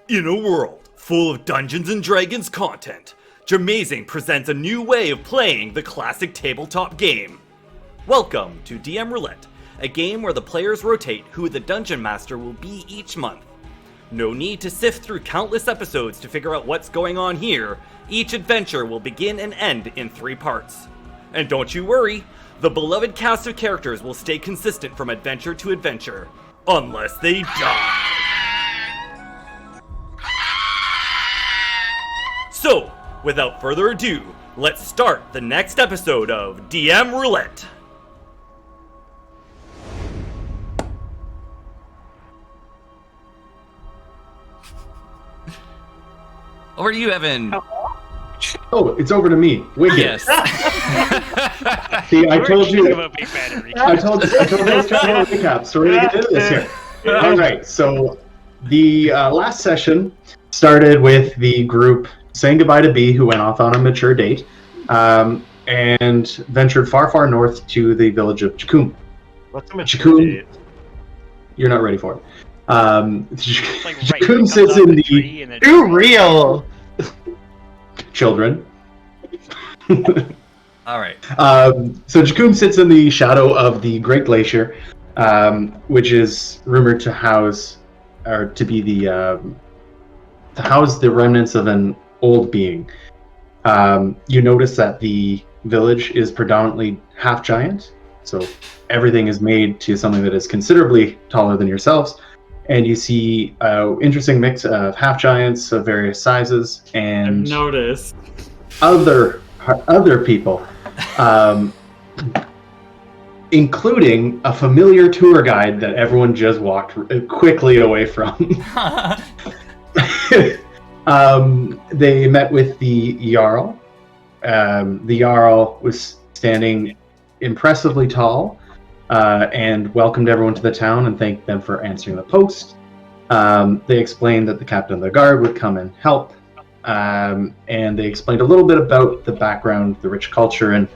In a world full of Dungeons & Dragons content, Jamazing presents a new way of playing the classic tabletop game. Welcome to DM Roulette, a game where the players rotate who the Dungeon Master will be each month. No need to sift through countless episodes to figure out what's going on here. Each adventure will begin and end in 3 parts. And don't you worry, the beloved cast of characters will stay consistent from adventure to adventure. Unless they die. So, without further ado, let's start the next episode of DM Roulette. Over to you, Evan. Oh, it's over to me. Wicked. Yes. See, I told you I told you I was trying to recap, so we're going to get into this here. All right, so the last session started with the group saying goodbye to B, who went off on a mature date, and ventured far, far north to the village of Chikun. What's a mature date? You're not ready for it. Like, Chikun sits in the... Too real! Children. All right. So Chikun sits in the shadow of the Great Glacier, which is rumored to house, or to be to house the remnants of an old being. You notice that the village is predominantly half giant, so everything is made to something that is considerably taller than yourselves, and you see an interesting mix of half giants of various sizes and notice other people, including a familiar tour guide that everyone just walked quickly away from. They met with the Jarl. The Jarl was standing impressively tall and welcomed everyone to the town and thanked them for answering the post. They explained that the captain of the guard would come and help, and they explained a little bit about the background, the rich culture, and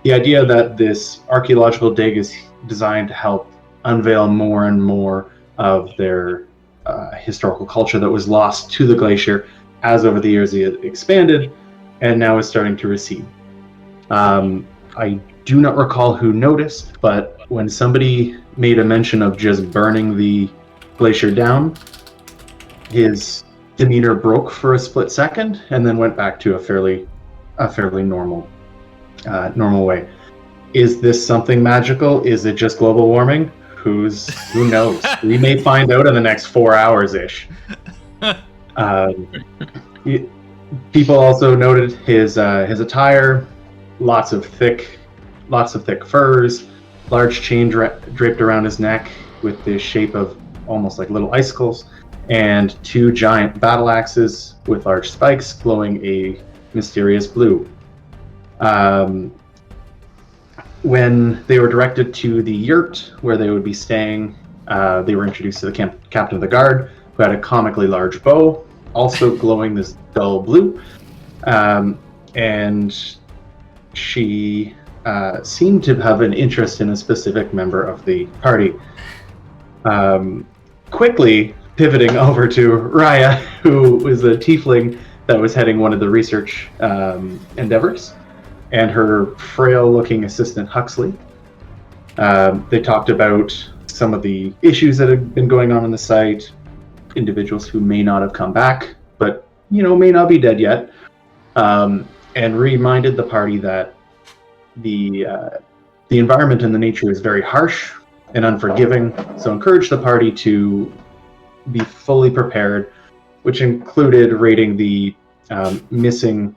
the idea that this archaeological dig is designed to help unveil more and more of their historical culture that was lost to the glacier as over the years it expanded and now is starting to recede. I do not recall who noticed, but when somebody made a mention of just burning the glacier down, his demeanor broke for a split second and then went back to a fairly normal way. Is this something magical? Is it just global warming? Who knows? We may find out in the next 4 hours-ish. People also noted his attire, lots of thick furs, large chain draped around his neck with the shape of almost like little icicles, and 2 giant battle axes with large spikes glowing a mysterious blue. When they were directed to the yurt where they would be staying, they were introduced to the captain of the guard, who had a comically large bow, also glowing this dull blue, and she seemed to have an interest in a specific member of the party. Quickly pivoting over to Raya, who was a tiefling that was heading one of the research endeavors, and her frail-looking assistant Huxley. They talked about some of the issues that had been going on the site, individuals who may not have come back, but may not be dead yet, and reminded the party that the environment and the nature is very harsh and unforgiving. So encouraged the party to be fully prepared, which included raiding the missing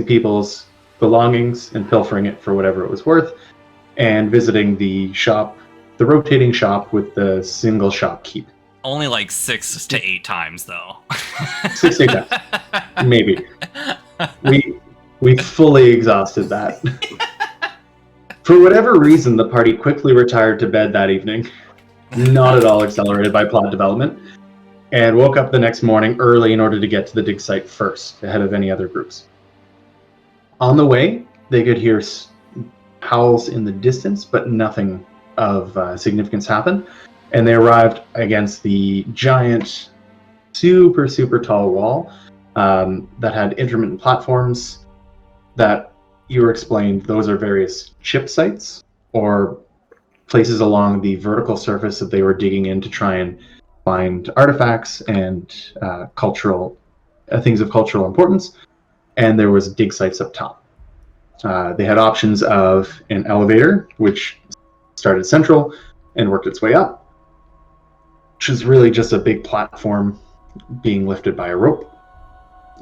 people's belongings and pilfering it for whatever it was worth, and visiting the rotating shop with the single shop keep. Only like 6 to 8 times, though. 6 to 8 times, maybe. We fully exhausted that. For whatever reason, the party quickly retired to bed that evening, not at all accelerated by plot development, and woke up the next morning early in order to get to the dig site first, ahead of any other groups. On the way, they could hear howls in the distance, but nothing of significance happened, and they arrived against the giant super, super tall wall that had intermittent platforms that you were explained those are various chip sites or places along the vertical surface that they were digging in to try and find artifacts and cultural things of cultural importance. And there was dig sites up top. They had options of an elevator, which started central and worked its way up, which is really just a big platform being lifted by a rope.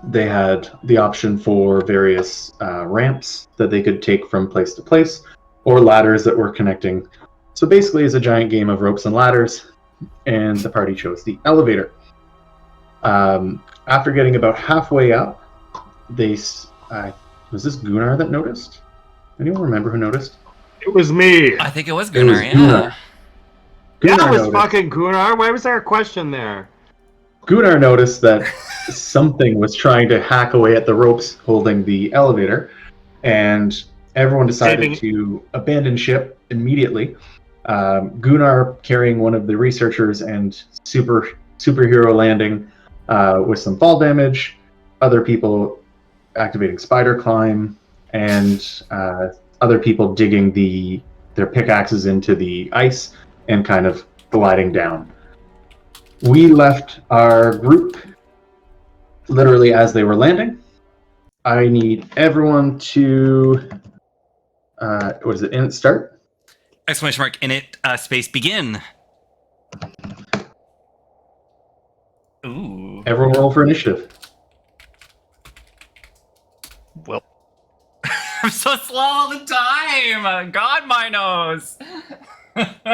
They had the option for various ramps that they could take from place to place, or ladders that were connecting. So basically, it's a giant game of ropes and ladders, and the party chose the elevator. After getting about halfway up, was this Gunnar that noticed? Anyone remember who noticed? It was me. I think it was Gunnar, yeah. Gunnar. Yeah, it was noticed. fucking Gunnar. Why was there a question there? Gunnar noticed that something was trying to hack away at the ropes holding the elevator, and everyone decided to abandon ship immediately. Gunnar carrying one of the researchers and superhero landing with some fall damage, other people activating spider climb, and other people digging their pickaxes into the ice and kind of gliding down. We left our group literally as they were landing. I need everyone to what is it? In it start? Exclamation mark in it space begin. Ooh. Everyone roll for initiative. Well, I'm so slow all the time. God, my nose.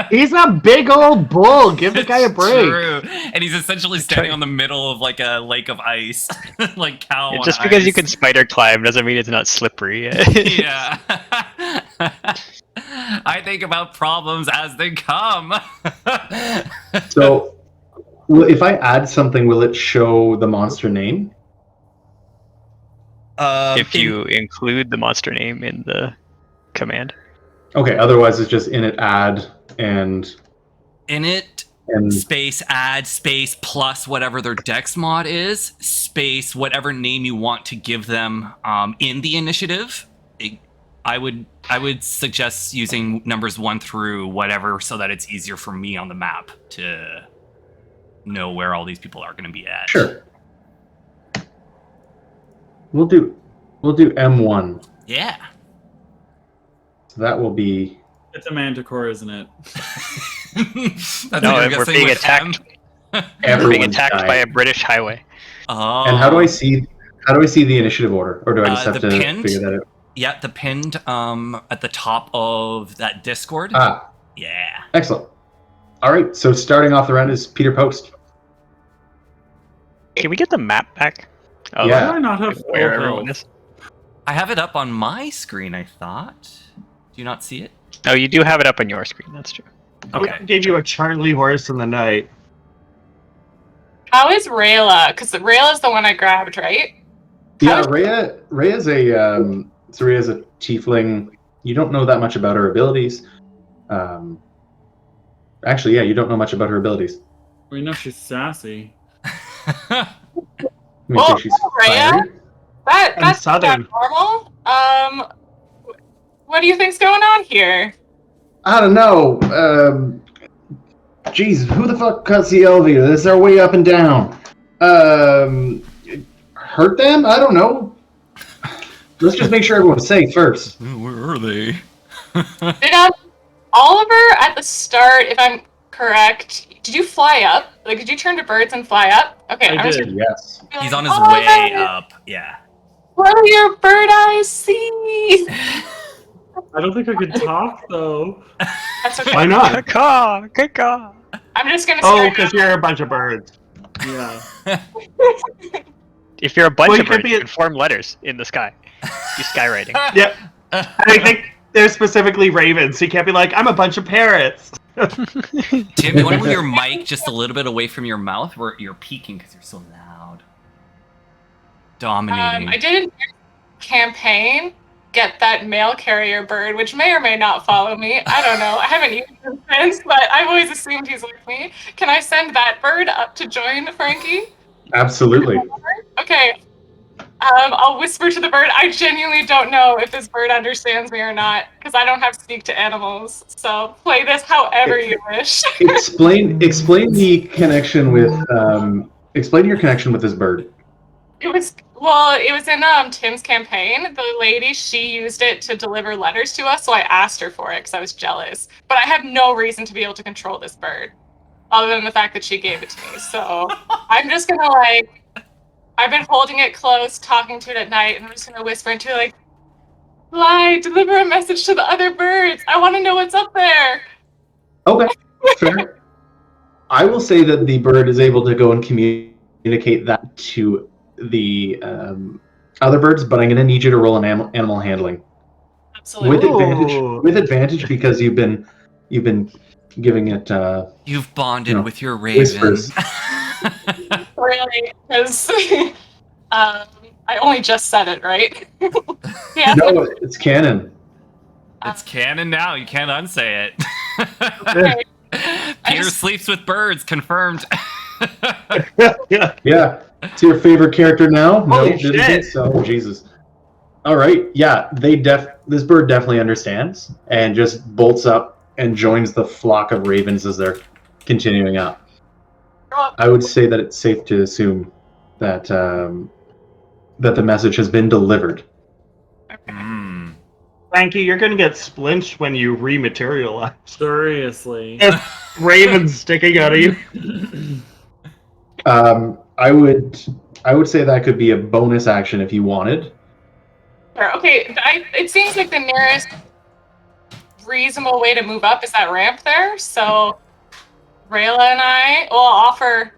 he's a big old bull. Give the guy a It's break. True. And he's essentially standing on the middle of like a lake of ice, like cow. on Just because you ice. can spider climb doesn't mean it's not slippery. Yeah. I think about problems as they come. So, if I add something, will it show the monster name? If you include the monster name in the command. Okay, otherwise it's just init add and init space add space plus whatever their dex mod is space whatever name you want to give them in the initiative. I would suggest using numbers 1 through whatever so that it's easier for me on the map to know where all these people are going to be at. Sure. We'll do M1. Yeah. So that will be. It's a manticore, isn't it? No, we're being attacked. We're being attacked by a British highway. Oh. And how do I see the initiative order, or do I just have to pinned, figure that out? Yeah, the pinned at the top of that Discord. Ah. Yeah. Excellent. All right. So starting off the round is Peter Post. Can we get the map back? Oh, Yeah. Why not have where full everyone health? is. I have it up on my screen, I thought. Do you not see it? Oh, you do have it up on your screen. That's true. Okay. We gave you a Charlie horse in the night. How is Rayla? Because Rayla's the one I grabbed, right? Yeah, Rhea's a tiefling. You don't know that much about her abilities. Actually, yeah, you don't know much about her abilities. We know she's sassy. Let me say she's Rhea? fiery. That's not Southern. normal. What do you think's going on here? I don't know. Jeez, who the fuck cuts the elevator? This is our way up and down. Hurt them? I don't know. Let's just make sure everyone's safe first. Where are they? Did Oliver at the start, if I'm correct, did you fly up? Like, did you turn to birds and fly up? Okay, I was did. Yes. like, He's on his "Oh, way up. Yeah. What do your bird eyes see? I don't think I could talk though. That's okay. Why not? Caw. I'm just gonna Oh, start. because you're a bunch of birds. Yeah. If you're a bunch Well, you of could birds, be you a- can form letters in the sky. Do skywriting. Yep. And I think they're specifically ravens, so you can't be like, I'm a bunch of parrots. Tim, you want to move your mic just a little bit away from your mouth where you're peaking because you're so loud. Dominating. I did a campaign get that mail carrier bird, which may or may not follow me. I don't know. I haven't used him since, but I've always assumed he's with me. Can I send that bird up to join Frankie? Absolutely. Okay. I'll whisper to the bird. I genuinely don't know if this bird understands me or not, because I don't have speak to animals. So play this however you wish. Explain the connection with explain your connection with this bird. It was in Tim's campaign. The lady, she used it to deliver letters to us, so I asked her for it because I was jealous. But I have no reason to be able to control this bird, other than the fact that she gave it to me. So I'm just gonna I've been holding it close, talking to it at night, and I'm just gonna whisper into it fly, deliver a message to the other birds. I want to know what's up there. Okay, fair. I will say that the bird is able to go and communicate that to the other birds, but I'm going to need you to roll an animal handling Absolutely. with advantage because you've been giving it. You've bonded with your raven. Whispers. Really? Because I only just said it, right? Yeah. No, it's canon. It's canon now. You can't unsay it. Okay. Peter sleeps with birds. Confirmed. Yeah. It's your favorite character now? Holy no, didn't shit. think so. Jesus. All right. Yeah, this bird definitely understands and just bolts up and joins the flock of ravens as they're continuing up. I would say that it's safe to assume that that the message has been delivered. Frankie, you're gonna get splinched when you rematerialize. Seriously. Ravens sticking out of you. I would say that could be a bonus action if you wanted. Okay, it seems like the nearest reasonable way to move up is that ramp there. So Rayla and I will offer.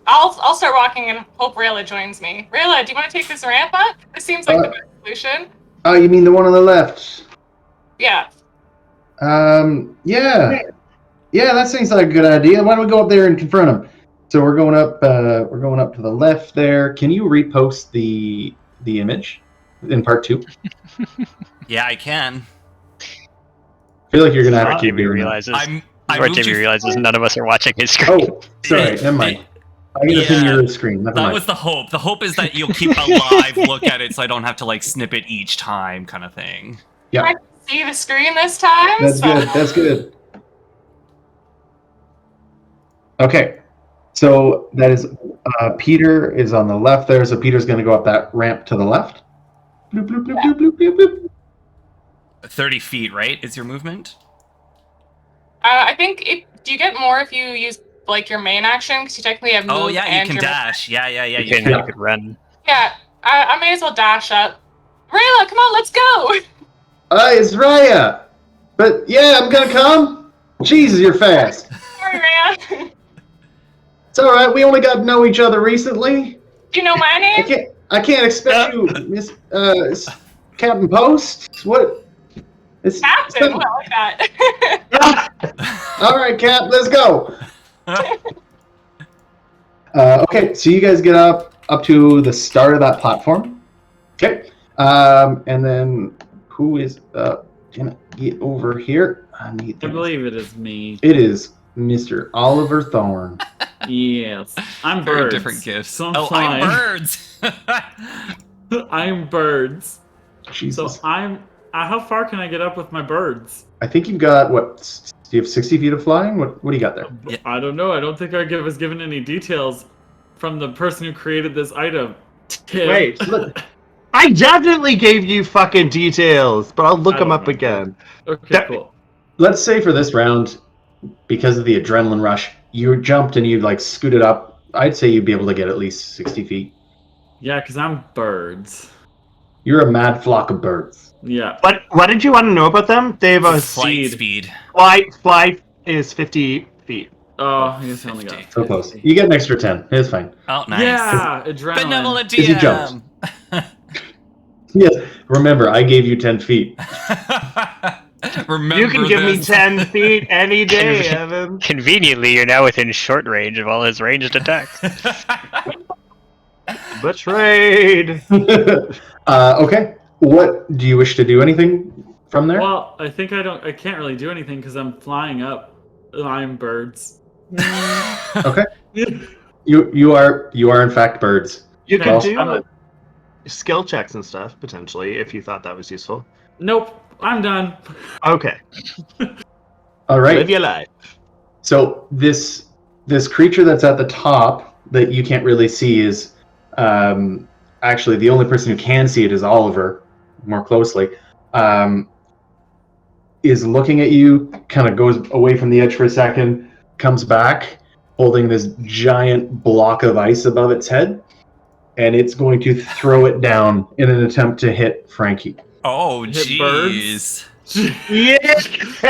I'll start walking and hope Rayla joins me. Rayla, do you want to take this ramp up? This seems like the best solution. Oh, you mean the one on the left? Yeah. Yeah. Yeah, that seems like a good idea. Why don't we go up there and confront him? So we're going up to the left there. Can you repost the image in part 2? Yeah, I can. I feel like you're gonna have to keep Jimmy doing realizes. Jimmy realizes none of us are watching his screen. Oh, sorry, never mind. I'm gonna pin your screen. Never That mind. was the hope. The hope is that you'll keep a live look at it, so I don't have to snip it each time, kind of thing. Yeah. I can see the screen this time. That's good. That's good. Okay, so that is Peter is on the left there. So Peter's going to go up that ramp to the left. Bloop, bloop, bloop, bloop, bloop, bloop, bloop. 30 feet, right? Is your movement? I think do you get more if you use your main action? Because you technically have move. Oh yeah, and you can your dash. Yeah, you You can. could run. Yeah, I may as well dash up. Rayla, come on, let's go. It's Raya. But yeah, I'm gonna come. Jesus, you're fast. Sorry, Raya. It's all right. We only got to know each other recently. Do you know my name? I can't expect you, Miss Captain Post. What? Captain. Well, I like that. All right, Cap. Let's go. Okay, so you guys get up to the start of that platform. Okay, and then who is Damn it, get over here. I believe it is me. It is Mr. Oliver Thorne. Yes, I'm Very birds. different gifts. So I'm birds. I'm birds. Jesus. So how far can I get up with my birds? I think you've got what? Do you have 60 feet of flying? What do you got there? Yeah. I don't know. I don't think I was given any details from the person who created this item. Tim. Wait, I definitely gave you fucking details, but I'll look them up again. Okay, cool. Let's say for this round, because of the adrenaline rush, you jumped and you scooted up. I'd say you'd be able to get at least 60 feet. Yeah, because I'm birds. You're a mad flock of birds. Yeah. What did you want to know about them? They have a flight speed. Flight is 50 feet. Oh, I guess I only got 50. So close. You get an extra 10. It's fine. Oh, nice. Yeah, adrenaline. Benevolent Because you DM. Yes. Remember, I gave you 10 feet. Remember You can give me this. 10 feet any day, Evan. Conveniently, you're now within short range of all his ranged attacks. Betrayed. Okay. What do you wish to do? Anything from there? Well, I think I can't really do anything because I'm flying up. I'm birds. Okay. You are in fact birds. You Okay. can do skill checks and stuff potentially if you thought that was useful. Nope, I'm done. Okay. All right. Live your life. So this creature that's at the top that you can't really see is actually the only person who can see it is Oliver, more closely. Is looking at you, kind of goes away from the edge for a second, comes back, holding this giant block of ice above its head, and it's going to throw it down in an attempt to hit Frankie. Oh, Hit jeez. Yeah.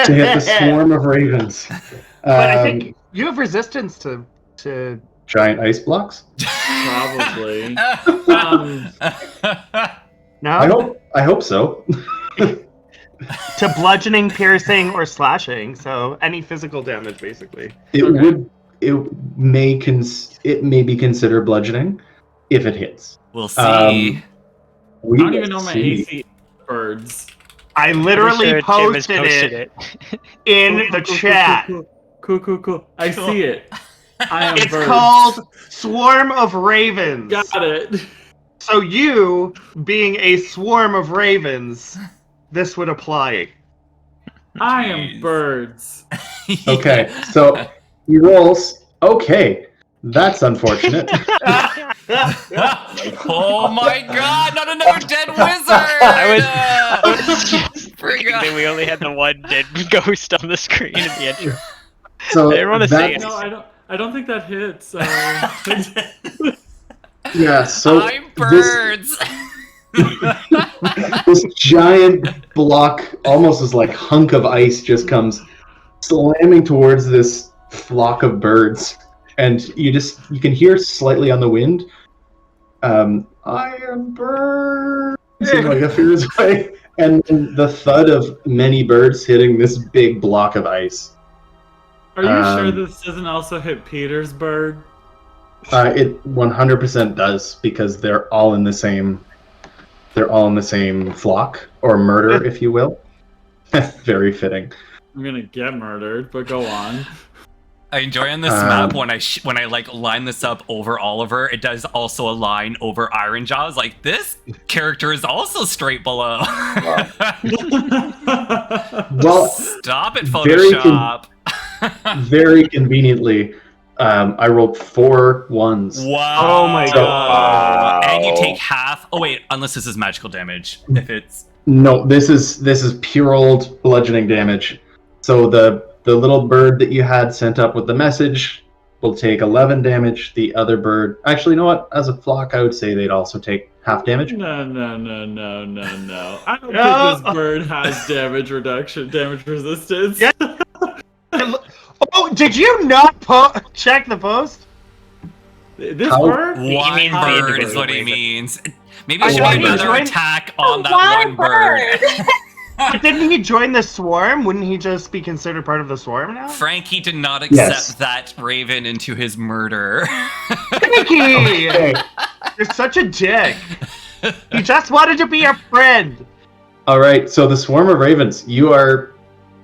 To hit the swarm of ravens. But I think you have resistance to giant ice blocks. Probably. no. I hope so. To bludgeoning, piercing, or slashing. So any physical damage, basically. It may be considered bludgeoning if it hits. We'll see. I don't even know my AC birds. I literally Pretty sure Tim has posted it it. in the chat. Cool. I see it. I am It's birds. called Swarm of Ravens. Got it. So you, being a swarm of ravens, this would apply. I am birds. Okay, so he rolls. Okay, that's unfortunate. Oh my god, not another dead wizard! I was thinking we only had the one dead ghost on the screen in the intro. So I didn't want to say it. No, I don't think that hits. Yeah, so I'm birds! this giant block, almost as like hunk of ice, just comes slamming towards this flock of birds, and you can hear slightly on the wind. I am birds. Like a fear's way, and then the thud of many birds hitting this big block of ice. Are you sure this doesn't also hit Peter's bird? It 100% does, because they're all in the same flock, or murder, if you will. Very fitting. I'm gonna get murdered, but go on. I enjoy on this map when I like line this up over Oliver, it does also align over Iron Jaws. Like, this character is also straight below. Well, stop it, Photoshop. Very conveniently, I rolled 4 1s. Wow. Oh my god. And you take half. Oh wait, unless this is magical damage. If it's No, this is pure old bludgeoning damage. So the little bird that you had sent up with the message will take 11 damage. The other bird, actually, you know what? As a flock, I would say they'd also take half damage. No. I don't think this bird has damage resistance. Yeah. Oh, did you not check the post? This How- bird? one bird is what he Raven. means. Maybe I it should want be you to another join- attack on that one bird. But didn't he join the swarm? Wouldn't he just be considered part of the swarm now? Frankie did not accept Yes. that Raven into his murder. Frankie! Okay. You're such a dick. He just wanted to be your friend. All right. So the swarm of ravens, you are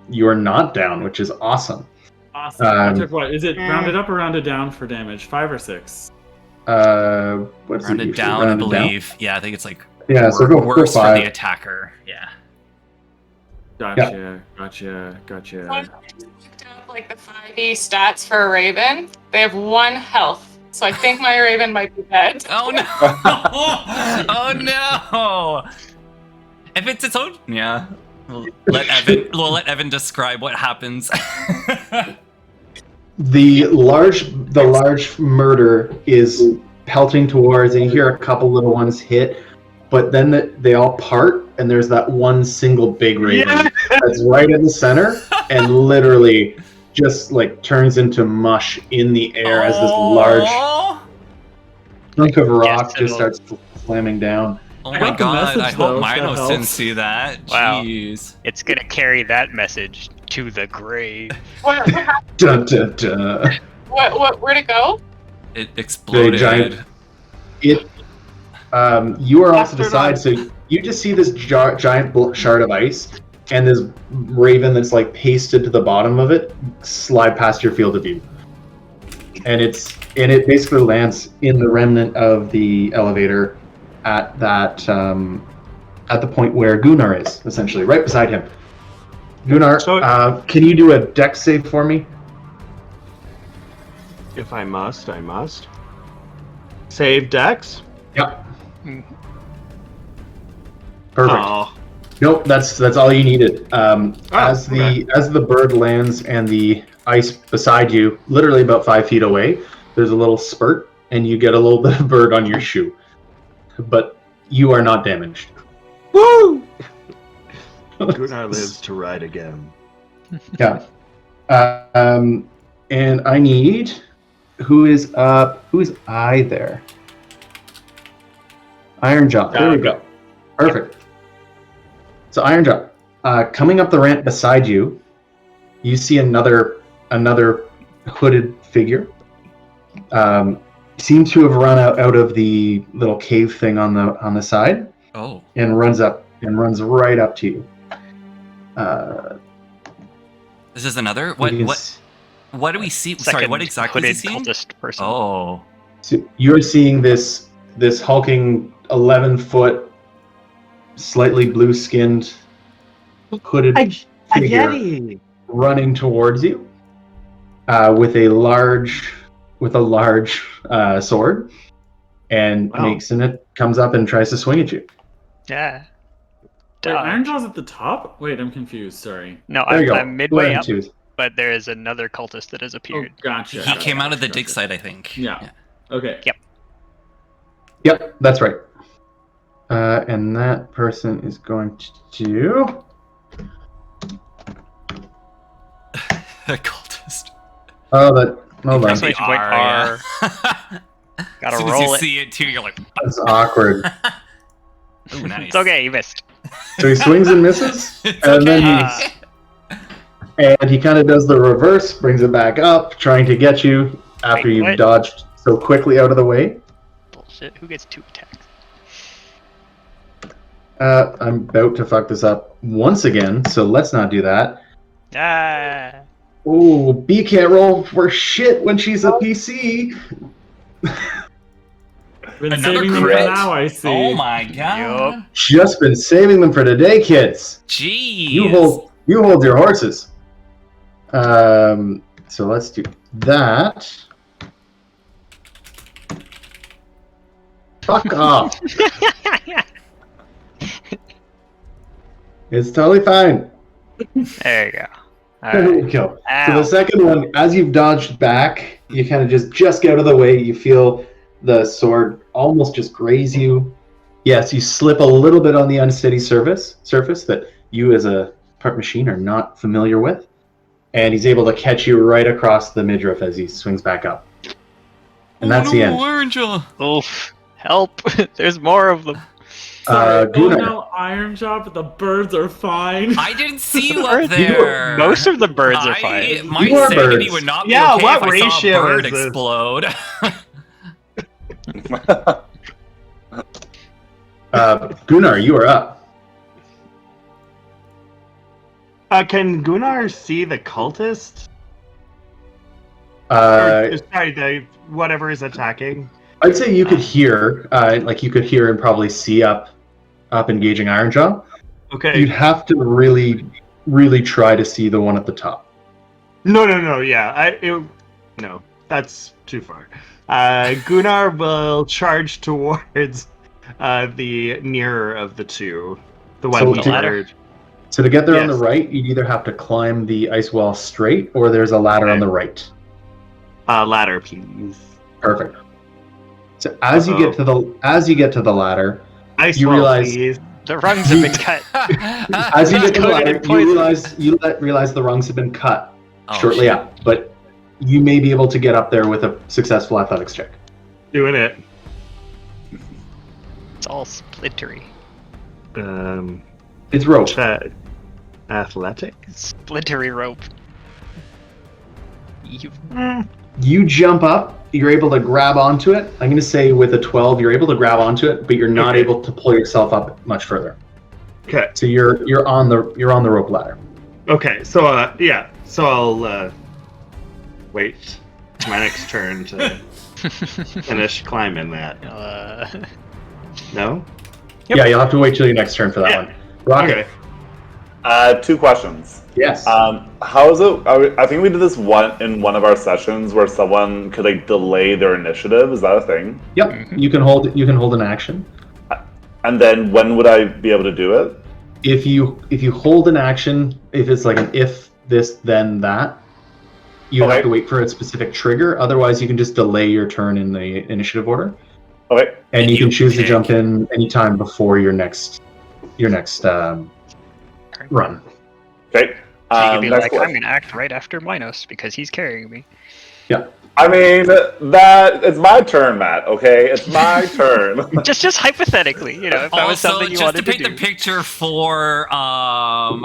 not down, which is awesome. Awesome. I took what? Is it rounded up or rounded down for damage? 5 or 6? What is it Rounded usually? down, I Rounded down? believe. Yeah, I think it's like Yeah, so go worse for 5. the attacker. Yeah. Gotcha. When I looked up like the 5e stats for a raven, they have 1 health. So I think my raven might be dead. Oh no! Oh no! If it's its own, yeah. We'll let Evan describe what happens. The large murder is pelting towards, and you hear a couple little ones hit, but then they all part, and there's that one single big raven that's right in the center, and literally just like turns into mush in the air as this large chunk of rock just starts slamming down. Oh I my got the god! message, I hope though, if that Minos didn't helps. see that. Wow. Jeez. It's gonna carry that message to the grave. What happened? Dun, dun, dun. Where'd it go? It exploded. giant- You are off to the side, so you just see this giant shard of ice, and this raven that's like pasted to the bottom of it slide past your field of view, and it's and it basically lands in the remnant of the elevator at that at the point where Gunnar is, essentially, right beside him. Gunnar, can you do a dex save for me? If I must, I must. Save dex? Yep. Perfect. Oh. Nope, that's all you needed. As the bird lands and the ice beside you, literally about 5 feet away, there's a little spurt, and you get a little bit of bird on your shoe. But you are not damaged. Woo! Gunnar lives to ride again. Yeah. And I need... Who is up? Who is I there? Ironjaw. There we go. Perfect. So Ironjaw, coming up the ramp beside you, you see another hooded figure. Seems to have run out of the little cave thing on the side. Oh. And runs right up to you. This is another? What do we see? Sorry, what exactly is he seeing? Person. Oh. So you're seeing this hulking 11-foot, slightly blue-skinned, hooded figure running towards you with a large sword, and comes up and tries to swing at you. Yeah. Wait, Ironjaw's at the top? Wait, I'm confused. Sorry. No, I'm midway up. But there is another cultist that has appeared. Oh, gotcha. He came out of the dig site, I think. Yeah. Okay. Yep, that's right. And that person is going to do... A cultist. Oh, that... Hold on. Exclamation point R. Gotta as soon roll as you it. see it, too, you're like... That's awkward. Ooh, nice. It's okay, you missed. So he swings and misses, and then he kind of does the reverse, brings it back up, trying to get you after you've dodged so quickly out of the way. Bullshit. Who gets 2 attacks? I'm about to fuck this up once again, so let's not do that. Ah. Oh, B can't roll for shit when she's a PC. Been Another saving them crit? for now, I see. Oh my god. Yup. Just been saving them for today, kids. Jeez. You hold your horses. So let's do that. Fuck off. It's totally fine. There you go. There we go. Ow. So the second one, as you've dodged back, you kind of just get out of the way. You feel the sword almost just graze you. Yes, you slip a little bit on the unsteady surface that you as a part machine are not familiar with. And he's able to catch you right across the midriff as he swings back up. And that's the end. Oof. Help. There's more of them. Gunnar. Ironjaw, but the birds are fine. I didn't see you up there. Most of the birds are fine. My sanity would not be okay what if I saw ratio a bird is this? explode. Gunnar, you are up. Can Gunnar see the cultist? Sorry, whatever is attacking. I'd say you could hear, you could hear and probably see up engaging Ironjaw. Okay. You'd have to really, really try to see the one at the top. No, yeah. No, that's too far. Gunnar will charge towards the nearer of the two. The one with the ladder. So to get there on the right, you'd either have to climb the ice wall straight, or there's a ladder on the right. Ladder, please. Perfect. So as you get to the ladder, ice you wall, realize please. The rungs have been cut. as you get to the ladder, you realize the rungs have been cut shortly up, but you may be able to get up there with a successful athletics check. Doing it. It's all splintery. It's rope. Athletics? Splintery rope. You jump up. You're able to grab onto it. I'm going to say with a 12, you're able to grab onto it, but you're not able to pull yourself up much further. Okay. So you're on the rope ladder. Okay. So So I'll wait. my next turn to finish climbing that. No? Yep. Yeah, you'll have to wait till your next turn for that one. Rocket. Okay. 2 questions. Yes. How is it? I think we did this in one of our sessions where someone could like delay their initiative. Is that a thing? Yep. Mm-hmm. You can hold an action. And then when would I be able to do it? If you hold an action, if it's like an if this then that, you have to wait for a specific trigger. Otherwise, you can just delay your turn in the initiative order. Okay. And you can choose to jump in anytime before your next run. Okay. So you could be like, I'm going to act right after Minos because he's carrying me. Yeah. I mean, it's my turn, Matt, okay? It's my turn. just hypothetically, if that was something you wanted to do. Just to paint the picture for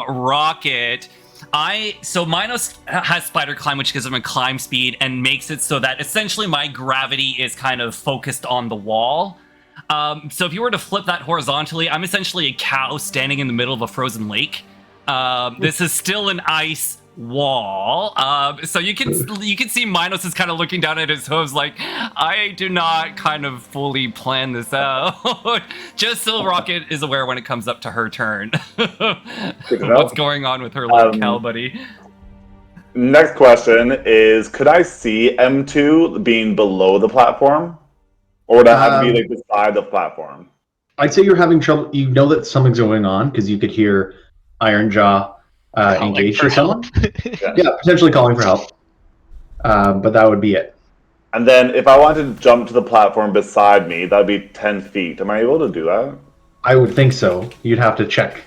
Rocket, Minos has spider climb, which gives him a climb speed and makes it so that essentially my gravity is kind of focused on the wall. So if you were to flip that horizontally, I'm essentially a cow standing in the middle of a frozen lake. This is still an ice wall. So you can see Minos is kind of looking down at his hooves like, I do not kind of fully plan this out. Just so Rocket is aware when it comes up to her turn. What's going on with her little cow buddy. Next question is, could I see M2 being below the platform? Or would I have to be like beside the platform? I'd say you're having trouble. You know that something's going on because you could hear Ironjaw engage with someone. Yeah, potentially calling for help. But that would be it. And then if I wanted to jump to the platform beside me, that would be 10 feet. Am I able to do that? I would think so. You'd have to check.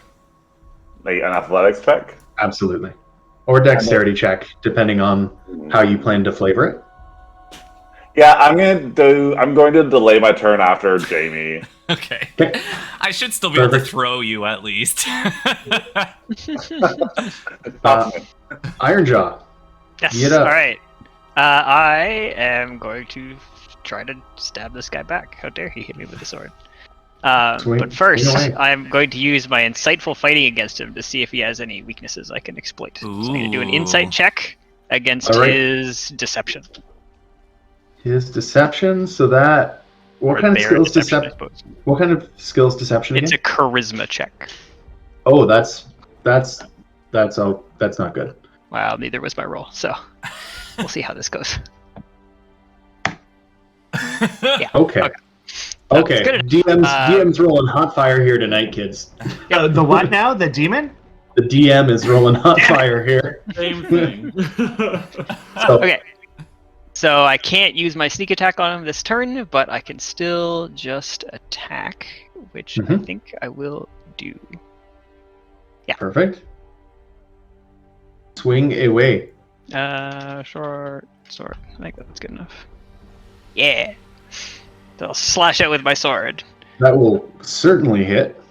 Like an athletics check? Absolutely. Or dexterity check, depending on how you plan to flavor it. Yeah, I'm going to delay my turn after Jamie. Okay. I should still be able to throw you at least. Ironjaw. Yes. All right. I am going to try to stab this guy back. How dare he hit me with a sword? But first, I'm going to use my insightful fighting against him to see if he has any weaknesses I can exploit. Ooh. So I'm going to do an insight check against his deception. His deception, so that what kind of skills deception? What kind of skills deception? It's a charisma check. Oh, that's not good. Wow, neither was my roll. So we'll see how this goes. Yeah. Okay. DM's rolling hot fire here tonight, kids. The what now? The demon? The DM is rolling hot fire here. Same thing. Okay. So I can't use my sneak attack on him this turn, but I can still just attack, which I think I will do. Yeah. Perfect. Swing away. Short sword. I think that's good enough. Yeah. So I'll slash out with my sword. That will certainly hit.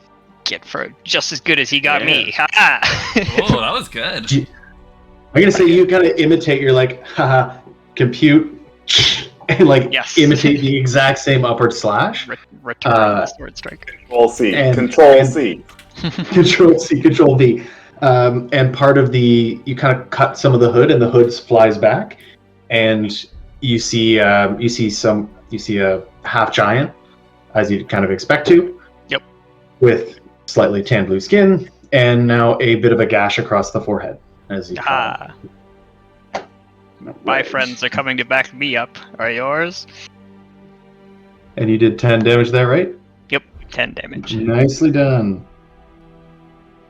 Get for just as good as he got me. Ha! Oh, that was good. I'm gonna say you gotta imitate. You're like, haha. Compute and imitate the exact same upward slash. Return the sword strike. Control C. Control C. Control C. Control V. And part of you kind of cut some of the hood, and the hood flies back, and you see a half giant, as you'd kind of expect to. Yep. With slightly tan blue skin, and now a bit of a gash across the forehead, as you. My friends are coming to back me up. Are yours? And you did 10 damage there, right? Yep, 10 damage. Nicely done.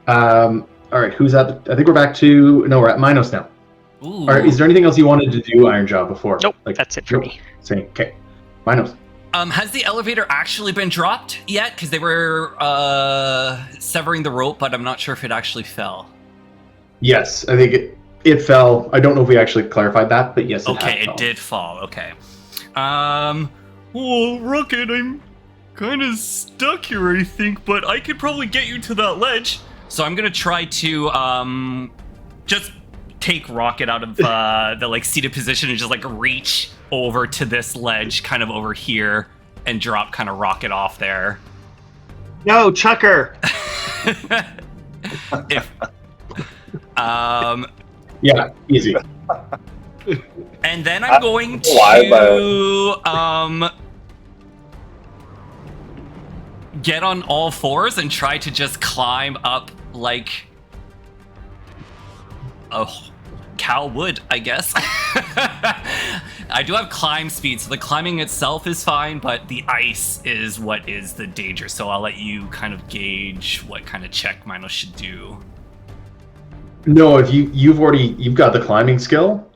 All right, who's at? I think we're at Minos now. Ooh. All right, is there anything else you wanted to do, Ironjaw, before? Nope, that's it for me. Okay, Minos. Has the elevator actually been dropped yet? Because they were severing the rope, but I'm not sure if it actually fell. Yes, I think it fell. I don't know if we actually clarified that, but yes, it did fall. Okay. Well, Rocket, I'm kind of stuck here, I think, but I could probably get you to that ledge. So I'm gonna try to just take Rocket out of the seated position and just reach over to this ledge, kind of over here, and drop kind of Rocket off there. No, Chucker. Yeah, easy. And then I'm going to get on all fours and try to just climb up like a cow would, I guess. I do have climb speed, so the climbing itself is fine, but the ice is what is the danger. So I'll let you kind of gauge what kind of check Minos should do. No, if you've got the climbing skill,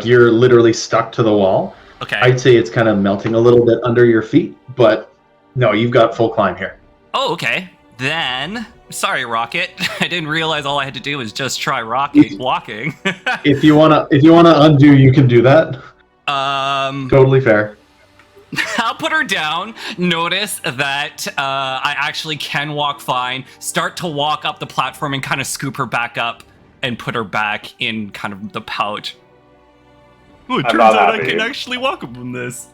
you're literally stuck to the wall. Okay. I'd say it's kind of melting a little bit under your feet, but no, you've got full climb here. Oh, okay. Then, sorry, Rocket. I didn't realize all I had to do was just try walking. If you wanna undo, you can do that. Totally fair. I'll put her down. Notice that I actually can walk fine. Start to walk up the platform and kind of scoop her back up and put her back in kind of the pouch. Oh, it turns out I can actually walk up from this.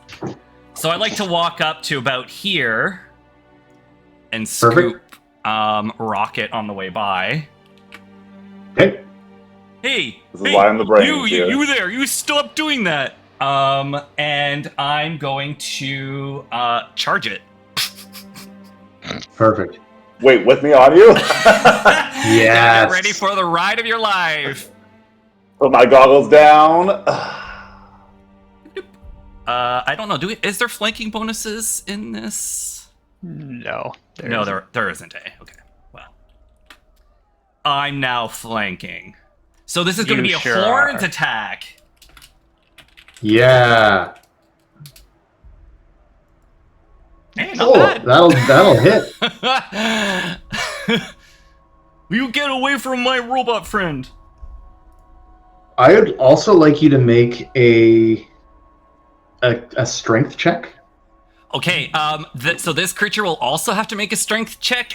So I like to walk up to about here and scoop Rocket on the way by. Okay. Hey, this is why I'm the brains, you there? You stop doing that. And I'm going to charge it. Perfect. Wait, with me on you? Yes. Get ready for the ride of your life. Put my goggles down. I don't know. Is there flanking bonuses in this? No. There isn't. Okay. Well, I'm now flanking. So this is going to be a horns attack. Yeah. Hey, not bad. That'll hit. You get away from my robot friend. I would also like you to make a strength check. Okay, so this creature will also have to make a strength check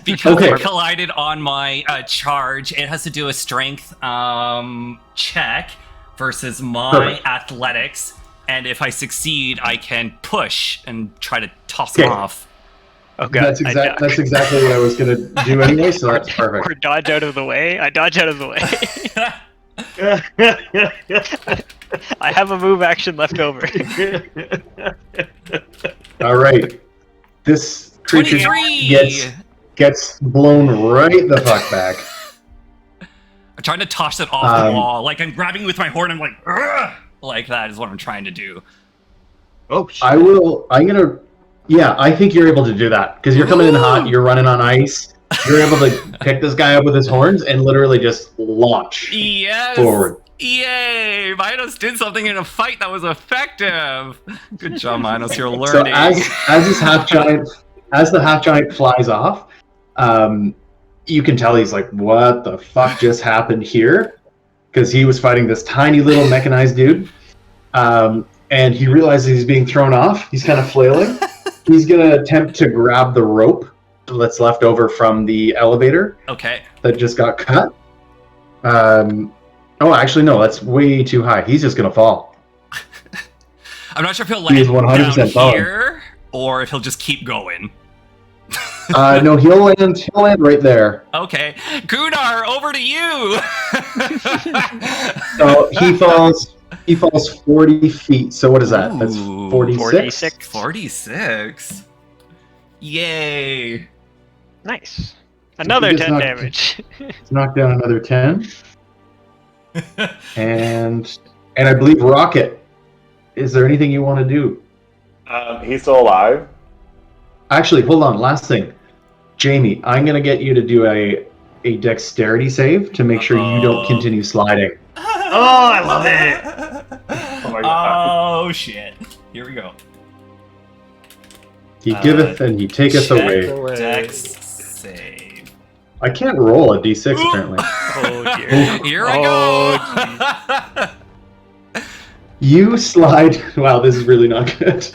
because it collided on my charge. It has to do a strength check versus my athletics, and if I succeed, I can push and try to toss him off. Oh god, that's exactly what I was gonna do anyway. So that's perfect. Or dodge out of the way. I dodge out of the way. I have a move action left over. All right, this creature 23! gets blown right the fuck back. I'm trying to toss it off the wall. Like, I'm grabbing with my horn, I'm like, ugh! Like that is what I'm trying to do. Oh, shit. I think you're able to do that, because you're coming in hot, you're running on ice, you're able to pick this guy up with his horns and literally just launch forward. Yay! Minos did something in a fight that was effective. Good job, Minos. You're learning. So as the half giant flies off, you can tell he's like, what the fuck just happened here? Because he was fighting this tiny little mechanized dude. And he realizes he's being thrown off. He's kind of flailing. He's going to attempt to grab the rope that's left over from the elevator. Okay. That just got cut. Oh, actually, no, that's way too high. He's just going to fall. I'm not sure if he'll land down here or if he'll just keep going. No, he'll land right there. Okay. Gunnar, over to you! So he falls 40 feet. So what is that? That's 46? 46? Yay! Nice. Another 10 damage. Knock down another 10. and I believe Rocket. Is there anything you want to do? He's still alive. Actually, hold on. Last thing, Jamie, I'm gonna get you to do a dexterity save to make sure you don't continue sliding. Oh, I love it! Oh my god! Oh shit! Here we go. He giveth and he taketh away. Dex save. I can't roll a d6 apparently. Oh dear. Here I go. You slide. Wow, this is really not good.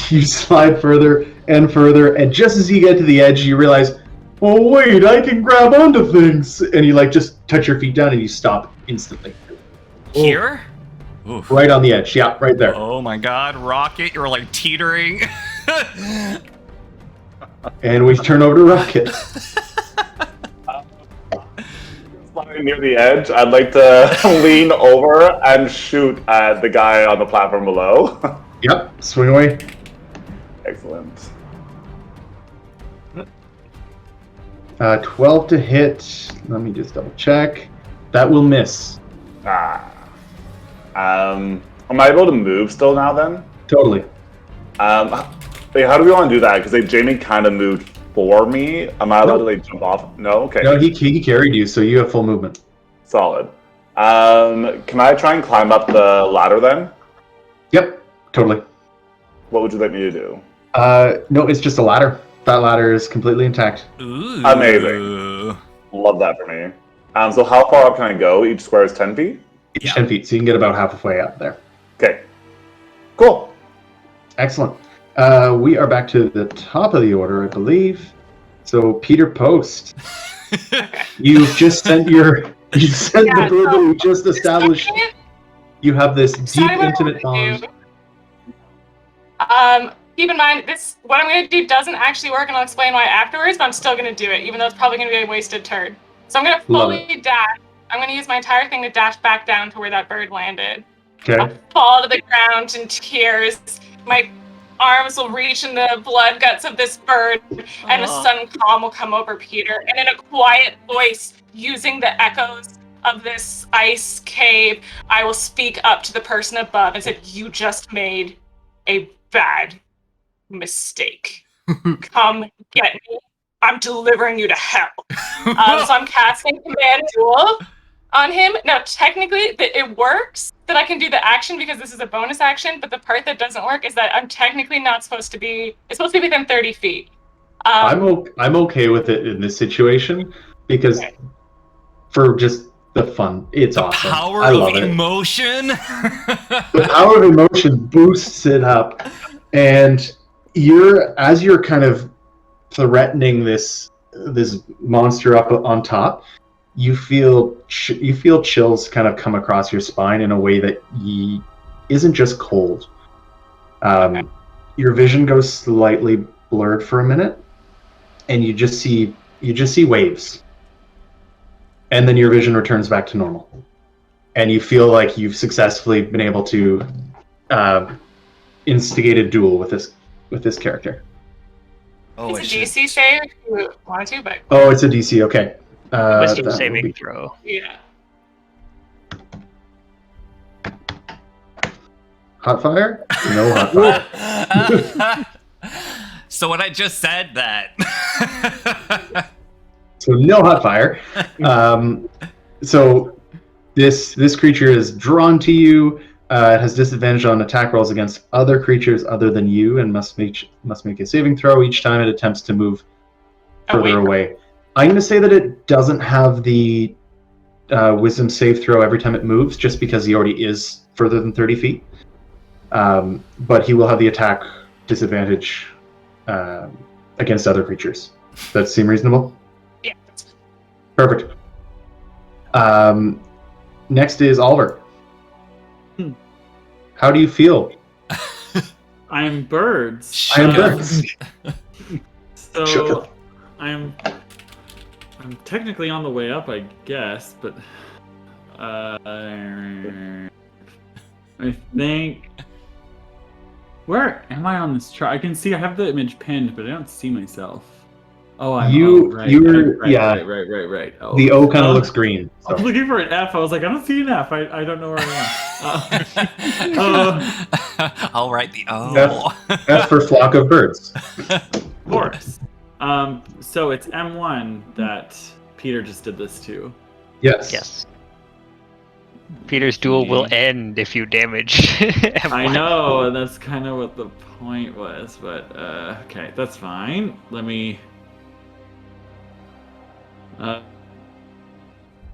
You slide further and further, and just as you get to the edge, you realize, oh wait, I can grab onto things, and you just touch your feet down and you stop instantly. Here? Oof. Right on the edge. Yeah, right there. Oh my god, Rocket, you're like teetering. And we turn over to Rocket. Slide standing near the edge, I'd like to lean over and shoot at the guy on the platform below. Yep, swing away. Excellent. 12 to hit. Let me just double check. That will miss. Am I able to move still now then? Totally. Like, how do we want to do that? Because like, Jamie kind of moved for me. Am I allowed to like jump off? No? Okay. No, he carried you, so you have full movement. Solid. Can I try and climb up the ladder then? Yep, totally. What would you like me to do? No, it's just a ladder. That ladder is completely intact. Ooh. Amazing. Love that for me. So how far up can I go? Each square is 10 feet? Each 10 feet, so you can get about halfway up there. Okay. Cool. Excellent. We are back to the top of the order, I believe. So, Peter Post, you've just sent the bird that we just established. You have this deep, intimate bond. Keep in mind, what I'm going to do doesn't actually work, and I'll explain why afterwards, but I'm still going to do it, even though it's probably going to be a wasted turn. So I'm going to fully dash. I'm going to use my entire thing to dash back down to where that bird landed. Okay. I'll fall to the ground in tears. My arms will reach in the blood guts of this bird, and a sudden calm will come over Peter. And in a quiet voice, using the echoes of this ice cave, I will speak up to the person above and say, "You just made a bad mistake. Come get me. I'm delivering you to hell." So I'm casting Command Duel on him. Now, technically, it works that I can do the action because this is a bonus action, but the part that doesn't work is that I'm technically not supposed to be... It's supposed to be within 30 feet. I'm okay with it in this situation because for just the fun, it's awesome. Power I love of it. emotion. The power of emotion boosts it up, and as you're kind of threatening this monster up on top, you feel chills kind of come across your spine in a way that isn't just cold. Your vision goes slightly blurred for a minute, and you just see waves, and then your vision returns back to normal, and you feel like you've successfully been able to instigate a duel with this character. It's a DC save if you wanted to, but... Oh, it's a DC, okay. Wisdom saving throw. Yeah. Hot fire? No hot fire. So what I just said that. So no hot fire. So this creature is drawn to you. It has disadvantage on attack rolls against other creatures other than you, and must make a saving throw each time it attempts to move further away. I'm going to say that it doesn't have the wisdom save throw every time it moves, just because he already is further than 30 feet. But he will have the attack disadvantage against other creatures. Does that seem reasonable? Yeah. Perfect. Next is Oliver. How do you feel? I'm birds. I am birds. So I'm technically on the way up, I guess, but I think... Where am I on this chart? I can see I have the image pinned, but I don't see myself. Oh, right. Oh. The O kind of looks green. So. I was looking for an F. I was like, I don't see an F. I don't know where I am. I'll write the O. F for flock of birds. Of course. So it's M1 that Peter just did this to. Yes. Peter's duel will end if you damage M1. I know, and that's kind of what the point was, but okay, that's fine. Let me...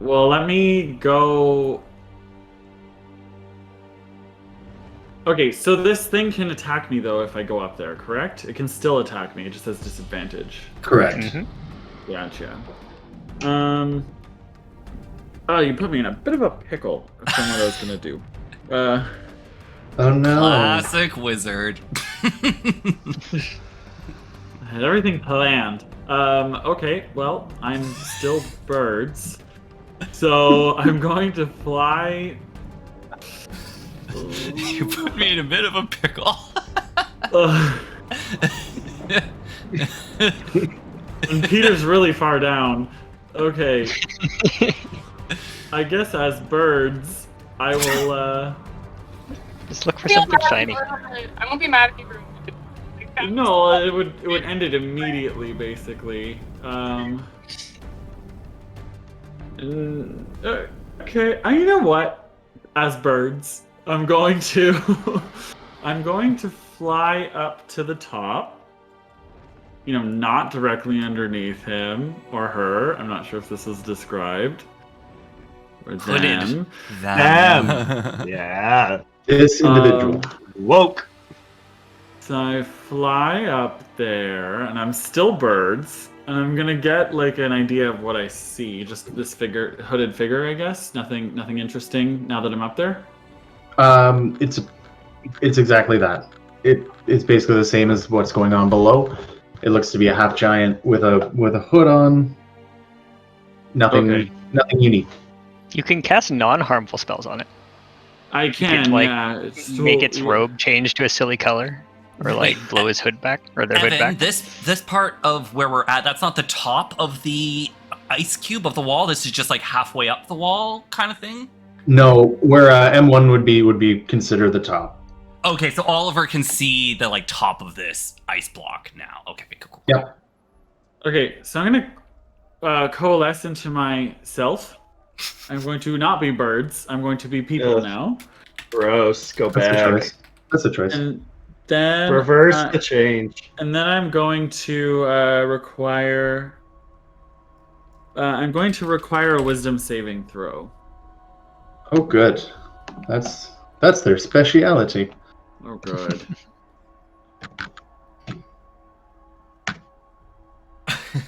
let me go... Okay, so this thing can attack me, though, if I go up there, correct? It can still attack me, it just has disadvantage. Correct. Mm-hmm. Gotcha. Oh, you put me in a bit of a pickle. That's what I was gonna do. Oh no. Classic wizard. I had everything planned. Okay, well, I'm still birds. So I'm going to fly. You put me in a bit of a pickle. And Peter's really far down. Okay. I guess as birds, I will. Just look for something shiny. I won't be mad if you ruin it. No, it would end it immediately, basically. Okay, you know what? As birds, I'm going to fly up to the top. You know, not directly underneath him or her. I'm not sure if this is described. Or them. Them. Yeah. This individual. Woke. So I fly up there, and I'm still birds, and I'm gonna get like an idea of what I see. Just this hooded figure, I guess. Nothing interesting now that I'm up there. It's exactly that. It's basically the same as what's going on below. It looks to be a half giant with a hood on. Nothing unique. You can cast non-harmful spells on it. I can, yeah. Make its robe change to a silly color, or like blow his hood back, or their hood back. This part of where we're at, that's not the top of the ice cube of the wall. This is just like halfway up the wall, kind of thing. No, where M1 would be considered the top. Okay, so Oliver can see the like top of this ice block now. Okay, cool. Yep. Okay, so I'm gonna coalesce into myself. I'm going to not be birds. I'm going to be people now. Gross. Go back. That's a choice. And then reverse the change. And then I'm going to require. I'm going to require a wisdom saving throw. Oh, good. That's their speciality. Oh, good.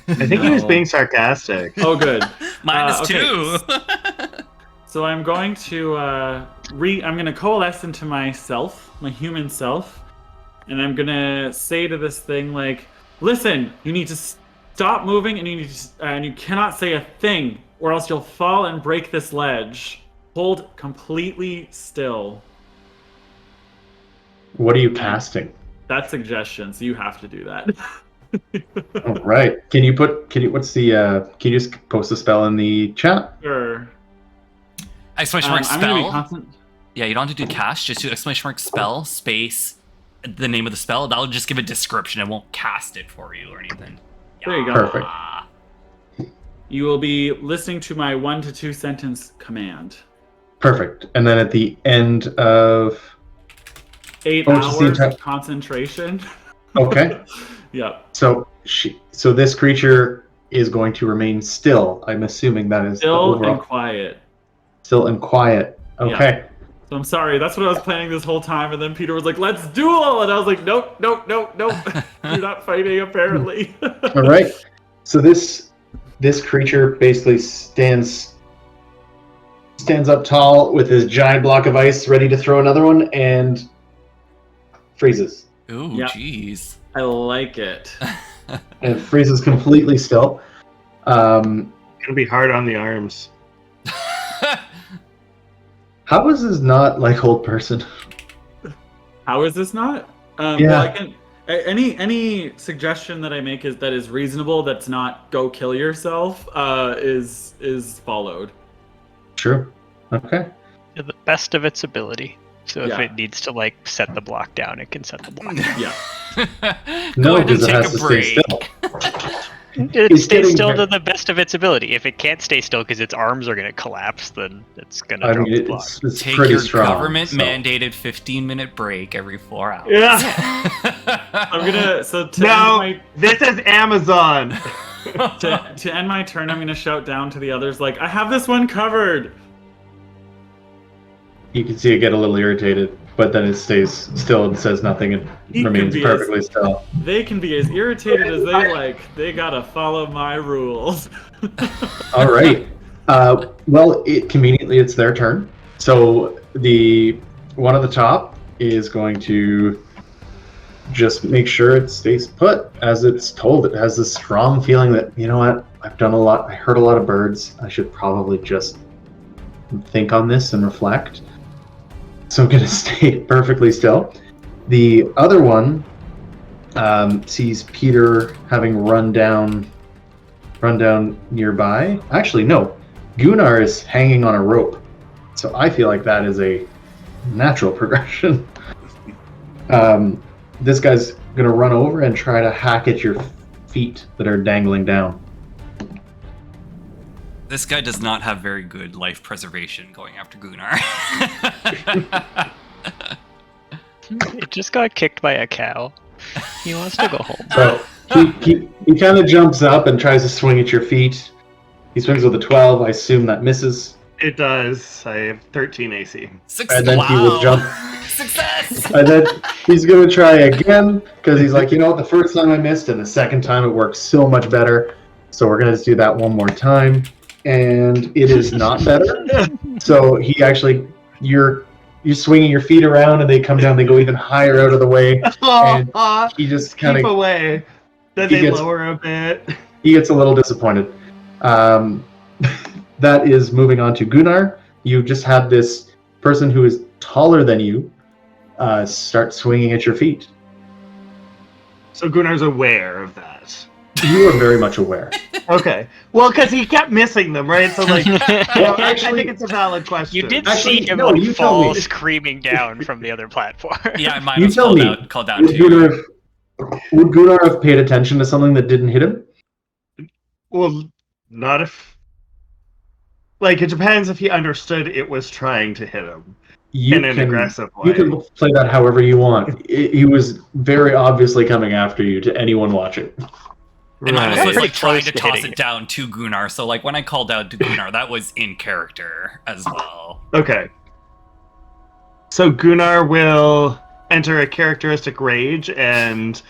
I think he was being sarcastic. Oh, good. -2. So I'm going to I'm going to coalesce into myself, my human self, and I'm going to say to this thing like, "Listen, you need to stop moving, and you cannot say a thing, or else you'll fall and break this ledge. Hold completely still." What are you casting? That's suggestion, so you have to do that. All right. Can you just post the spell in the chat? Sure. Exclamation mark spell. Constant. Yeah, you don't have to do cast. Just do exclamation mark spell space the name of the spell. That'll just give a description. It won't cast it for you or anything. There you go. Perfect. You will be listening to my 1 to 2 sentence command. Perfect. And then at the end of 8 hours of concentration. Okay. Yep. So this creature is going to remain still. I'm assuming that is still and quiet. Still and quiet. Okay. Yeah. So I'm sorry. That's what I was planning this whole time, and then Peter was like, "Let's duel," and I was like, "Nope. You're not fighting, apparently." All right. So this creature basically stands up tall with his giant block of ice, ready to throw another one, and freezes. Ooh, jeez. I like it. And it freezes completely still. Gonna be hard on the arms. How is this not like Hold Person? How is this not? Yeah. Well, any suggestion that I make is reasonable. That's not go kill yourself. Is followed. True. Okay. To the best of its ability. So if it needs to like set the block down, it can set the block down. Yeah. No, because it has to stay still. It stays still to the best of its ability. If it can't stay still because its arms are going to collapse, then it's going to drop the block. It's Take pretty your strong, government-mandated 15-minute break every 4 hours. Yeah. I'm gonna. This is Amazon. To end my turn, I'm gonna shout down to the others like, "I have this one covered." You can see it get a little irritated, but then it stays still and says nothing and remains perfectly still. They can be as irritated as they like. They gotta follow my rules. All right. Well, conveniently it's their turn. So the one at the top is going to just make sure it stays put as it's told. It has this strong feeling that, you know what, I've done a lot. I heard a lot of birds. I should probably just think on this and reflect. So I'm going to stay perfectly still. The other one sees Peter having run down nearby. Actually, no. Gunnar is hanging on a rope. So I feel like that is a natural progression. This guy's going to run over and try to hack at your feet that are dangling down. This guy does not have very good life preservation going after Gunnar. He just got kicked by a cow. He wants to go home. So he kind of jumps up and tries to swing at your feet. He swings with a 12. I assume that misses. It does. I have 13 AC. And then he will jump. Success! And then he's going to try again because he's like, the first time I missed and the second time it worked so much better. So we're going to just do that one more time. And it is not better. So he actually, you're swinging your feet around and they come down, they go even higher out of the way. And he just kind of keep away. Then they lower a bit. He gets a little disappointed. That is moving on to Gunnar. You just had this person who is taller than you start swinging at your feet. So Gunnar's aware of that. You are very much aware. Okay. Well, because he kept missing them, right? So, I think it's a valid question. You did see him fall screaming down from the other platform. Yeah, I might have called down too. Would Gunnar have paid attention to something that didn't hit him? Well, not if... it depends if he understood it was trying to hit him in an aggressive way. You can play that however you want. He was very obviously coming after you to anyone watching. And I was trying to toss it down to Gunnar, so when I called out to Gunnar, that was in character as well. Okay. So Gunnar will enter a characteristic rage and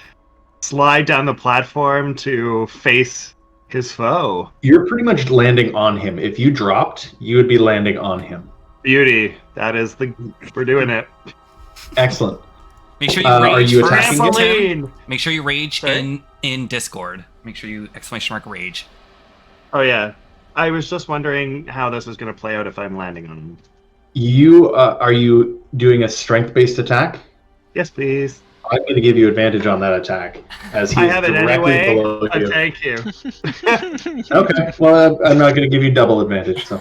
slide down the platform to face his foe. You're pretty much landing on him. If you dropped, you would be landing on him. Beauty. We're doing it. Excellent. Make sure you rage. Are you attacking him? Make sure you rage in Discord. Make sure you !rage. Oh yeah. I was just wondering how this is going to play out if I'm landing on him. Are you doing a strength-based attack? Yes, please. I'm going to give you advantage on that attack, as he is directly below you. Thank you. Okay. Well, I'm not going to give you double advantage. So.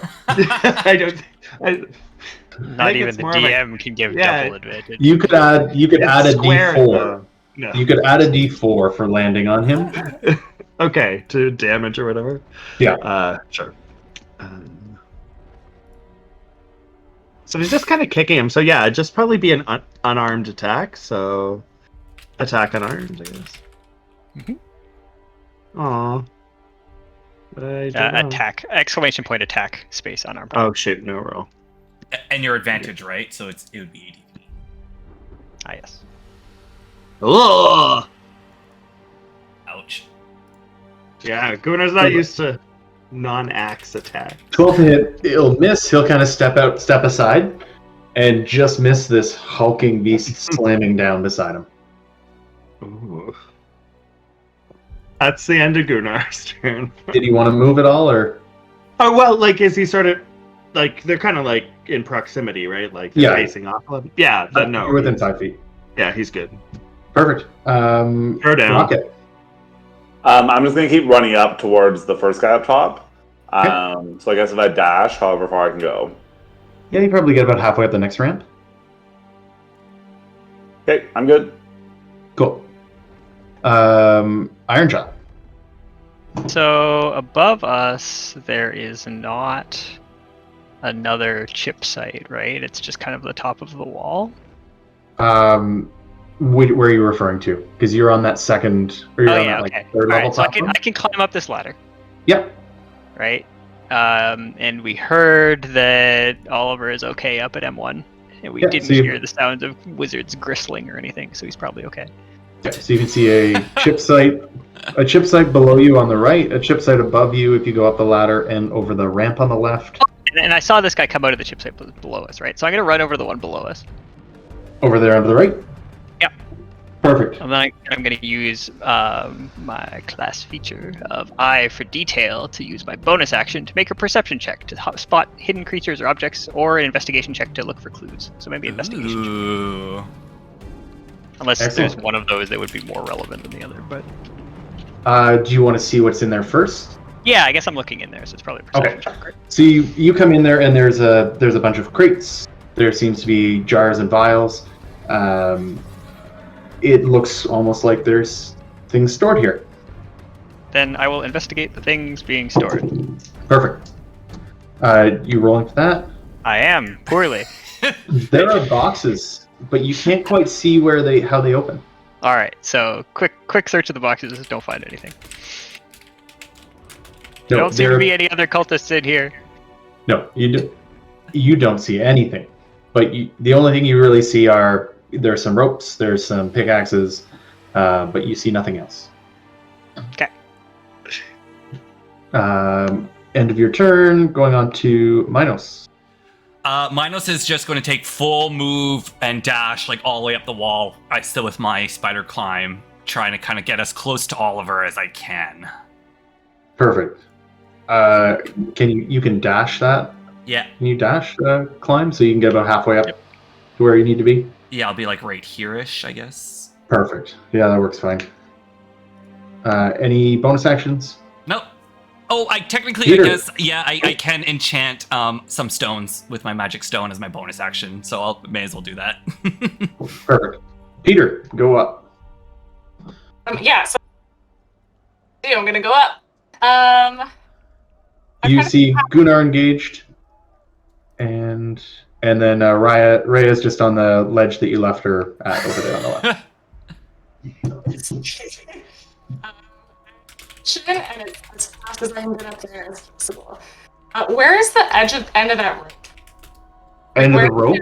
Not even the DM can give double advantage. You could add a D4. No. You could add a D4 for landing on him. Okay, to damage or whatever. Yeah. Sure. So he's just kind of kicking him. So yeah, it'd just probably be an unarmed attack. So attack unarmed, I guess. Mm-hmm. Aww. Attack! ! Attack! Space unarmed. Oh shoot! No roll. And your advantage, right? So it would be ADP. Ah yes. Oh. Ouch. Yeah, Gunnar's not used to non-axe attack. 12 to hit, it'll miss. He'll kind of step aside, and just miss this hulking beast slamming down beside him. Ooh. That's the end of Gunnar's turn. Did he want to move at all, or? Oh well, is he sort of they're kind of in proximity, right? They're facing off of him. Yeah, then no. You're within 5 feet. Yeah, he's good. Perfect. Throw down. Rocket. I'm just going to keep running up towards the first guy up top. Okay. So I guess if I dash, however far I can go. Yeah, you probably get about halfway up the next ramp. Okay, I'm good. Cool. Iron Shot. So above us, there is not another chip site, right? It's just kind of the top of the wall. Where are you referring to? Because you're on that second, or you're on that third level platform. So I can climb up this ladder. Yep. Right. And we heard that Oliver is okay up at M1, and we didn't hear the sounds of wizards gristling or anything, so he's probably okay. Okay, so you can see a chip site below you on the right, a chip site above you if you go up the ladder, and over the ramp on the left. And I saw this guy come out of the chip site below us, right? So I'm gonna run over the one below us. Over there on the right? Yep. Perfect. I'm going to use my class feature of Eye for Detail to use my bonus action to make a perception check to spot hidden creatures or objects, or an investigation check to look for clues. So maybe investigation check. Unless Excellent. there's one of those that would be more relevant than the other. But do you want to see what's in there first? yeah, I guess I'm looking in there, so it's probably a perception check. Right? So you come in there, and there's a bunch of crates. There seems to be jars and vials. It looks almost like there's things stored here. Then I will investigate the things being stored. Perfect. You rolling for that? I am poorly. There are boxes, but you can't quite see how they open. All right, so quick search of the boxes. Don't find anything. There don't seem to be any other cultists in here. No, you don't see anything. But the only thing you really see there's some ropes, there's some pickaxes, but you see nothing else. Okay. End of your turn. Going on to Minos. Minos is just going to take full move and dash like all the way up the wall. I still with my spider climb, trying to kind of get as close to Oliver as I can. Perfect. You can dash that? Yeah. Can you dash climb so you can get about halfway up to where you need to be? Yeah, I'll be like right here-ish, I guess. Perfect. Yeah, that works fine. Any bonus actions? Nope. Oh, I technically, Peter. I guess, yeah, I can enchant some stones with my magic stone as my bonus action, so I may as well do that. Perfect. Peter, go up. Yeah, so I'm gonna go up. You see Gunnar engaged, and then Rhea is just on the ledge that you left her at over there on the left. And it's as fast as I can get up there as possible. Where is the end of that rope? End of the rope?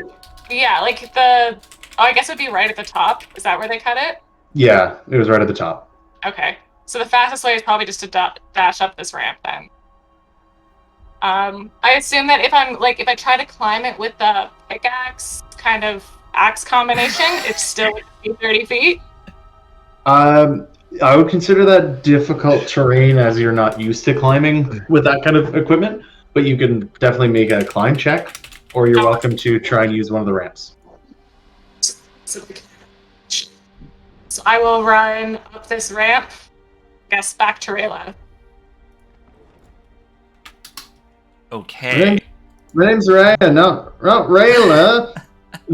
Yeah, like I guess it would be right at the top. Is that where they cut it? Yeah, it was right at the top. Okay, so the fastest way is probably just to dash up this ramp then. I assume that if I try to climb it with the pickaxe kind of axe combination, it's still 30 feet. I would consider that difficult terrain as you're not used to climbing with that kind of equipment, but you can definitely make a climb check, or you're welcome to try and use one of the ramps. So I will run up this ramp, I guess back to Rayla. Okay. My name's Raya, not Rayla.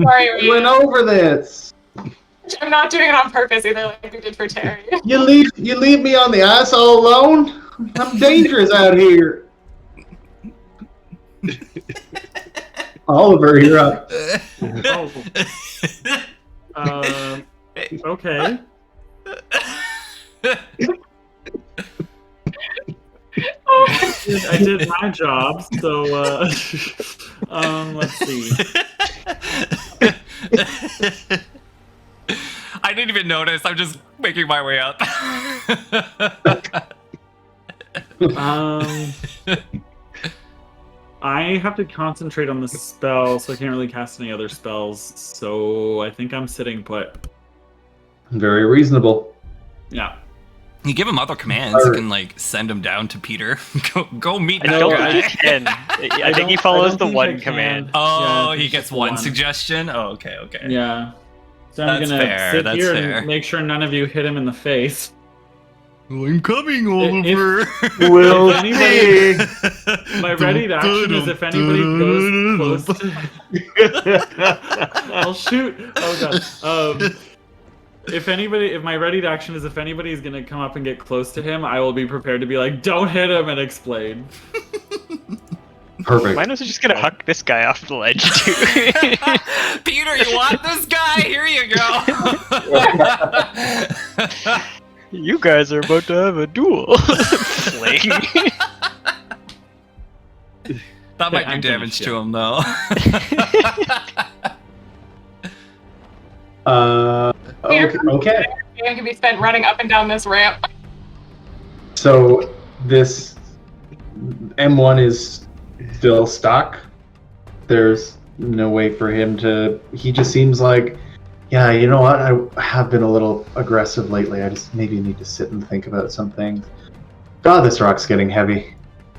Sorry, We went over this. I'm not doing it on purpose either, like we did for Terry. You leave me on the ice all alone? I'm dangerous out here. Oliver, you're up. Okay. I did my job, so let's see. I didn't even notice. I'm just making my way up. I have to concentrate on the spell, so I can't really cast any other spells. So I think I'm sitting put. Very reasonable. Yeah. You give him other commands. You can like send him down to Peter. go meet that guy. I think he follows the one command. Oh, yeah, he gets one suggestion. Oh, okay. Yeah. So I'm gonna sit here and make sure none of you hit him in the face. I'm coming, Oliver. We'll see. My ready action is if anybody goes close to... I'll shoot. Oh god. If my ready action is if anybody's gonna come up and get close to him, I will be prepared to be like, don't hit him, and explain. Perfect. Minos is just gonna huck this guy off the ledge too. Peter, you want this guy? Here you go. You guys are about to have a duel. Fling. That might do damage to him, though. Okay. Game can be spent running up and down this ramp. So this M1 is still stuck. There's no way for him to... He just seems like Yeah, you know what? I have been a little aggressive lately. I just maybe need to sit and think about some things. God, this rock's getting heavy.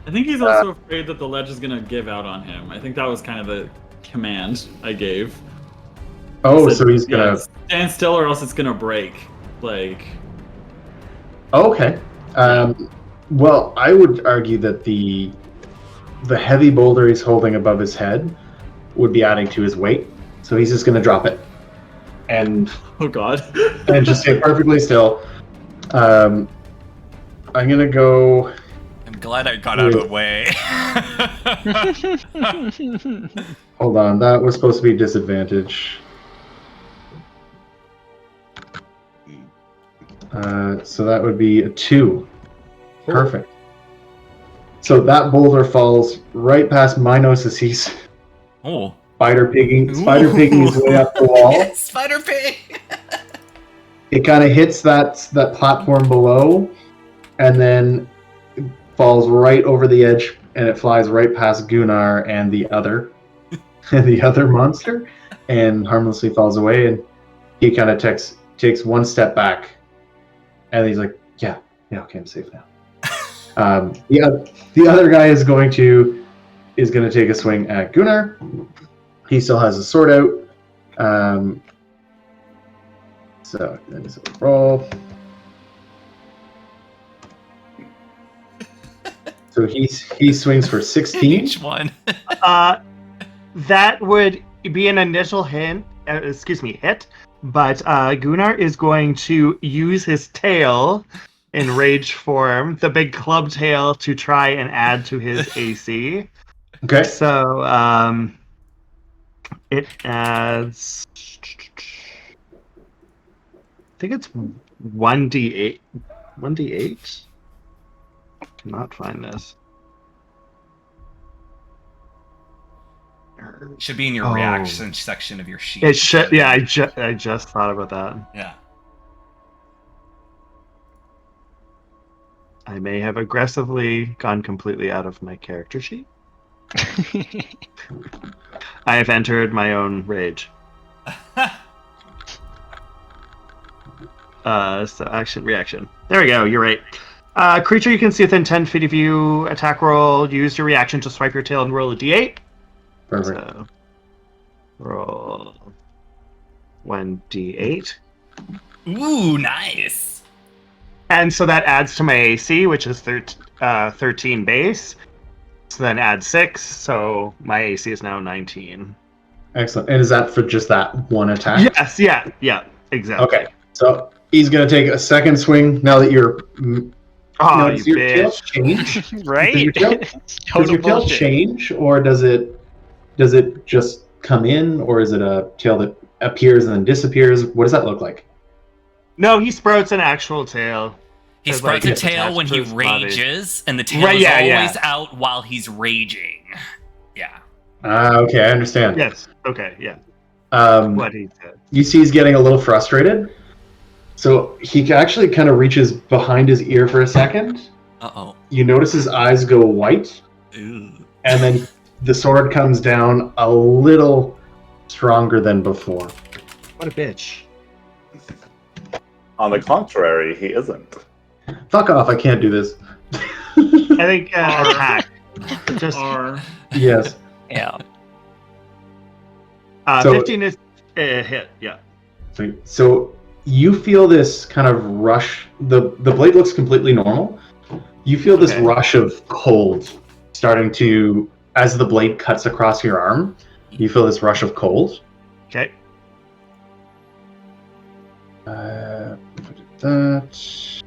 I think he's also afraid that the ledge is gonna give out on him. I think that was kind of the command I gave. Oh, said, so he's gonna stand still, or else it's gonna break. Like. Oh, okay. Well, I would argue that the heavy boulder he's holding above his head would be adding to his weight, so he's just gonna drop it. And oh god. And just stay perfectly still. I'm gonna go. I'm glad I got out of the way. Hold on, that was supposed to be disadvantage. So that would be a 2. Perfect. So that boulder falls right past my nose as he's spider pigging his way up the wall. Yes, spider pig. It kind of hits that platform below, and then falls right over the edge, and it flies right past Gunnar and the other monster, and harmlessly falls away. And he kind of takes one step back, and he's like, "Yeah, okay, I'm safe now." The other guy is going to take a swing at Gunnar. He still has a sword out. So that's a roll. So he swings for 16. Each one. That would be an initial hit, but Gunnar is going to use his tail in rage form, the big club tail, to try and add to his AC. Okay. So it adds, I think it's 1d8. 1d8? Cannot find this. Should be in your reaction section of your sheet. It should. Yeah, I just thought about that. Yeah. I may have aggressively gone completely out of my character sheet. I have entered my own rage. So action, reaction. There we go, you're right. Creature you can see within 10 feet of you, attack roll, use your reaction to swipe your tail and roll a d8. Perfect. So, roll 1d8. Ooh, nice. And so that adds to my AC, which is 13 base. So then add 6, so my AC is now 19. Excellent. And is that for just that one attack? Yes, yeah, exactly. Okay. So he's going to take a second swing now that you're... Oh, does your tail change? Right? Does your tail change, or does it just come in, or is it a tail that appears and then disappears? What does that look like? No, he sprouts an actual tail. He sprouts a tail when he rages, and the tail is always out while he's raging. Yeah. Okay, I understand. Yes. Okay. Yeah. What he said. You see, he's getting a little frustrated. So he actually kind of reaches behind his ear for a second. Uh-oh. You notice his eyes go white. Ooh. And then the sword comes down a little stronger than before. What a bitch. On the contrary, he isn't. Fuck off, I can't do this. I think attack. Just R. Yes. Yeah. 15 is a hit, yeah. Sweet. So you feel this kind of rush. The blade looks completely normal. You feel this rush of cold starting to, as the blade cuts across your arm, you feel this rush of cold. Okay. That.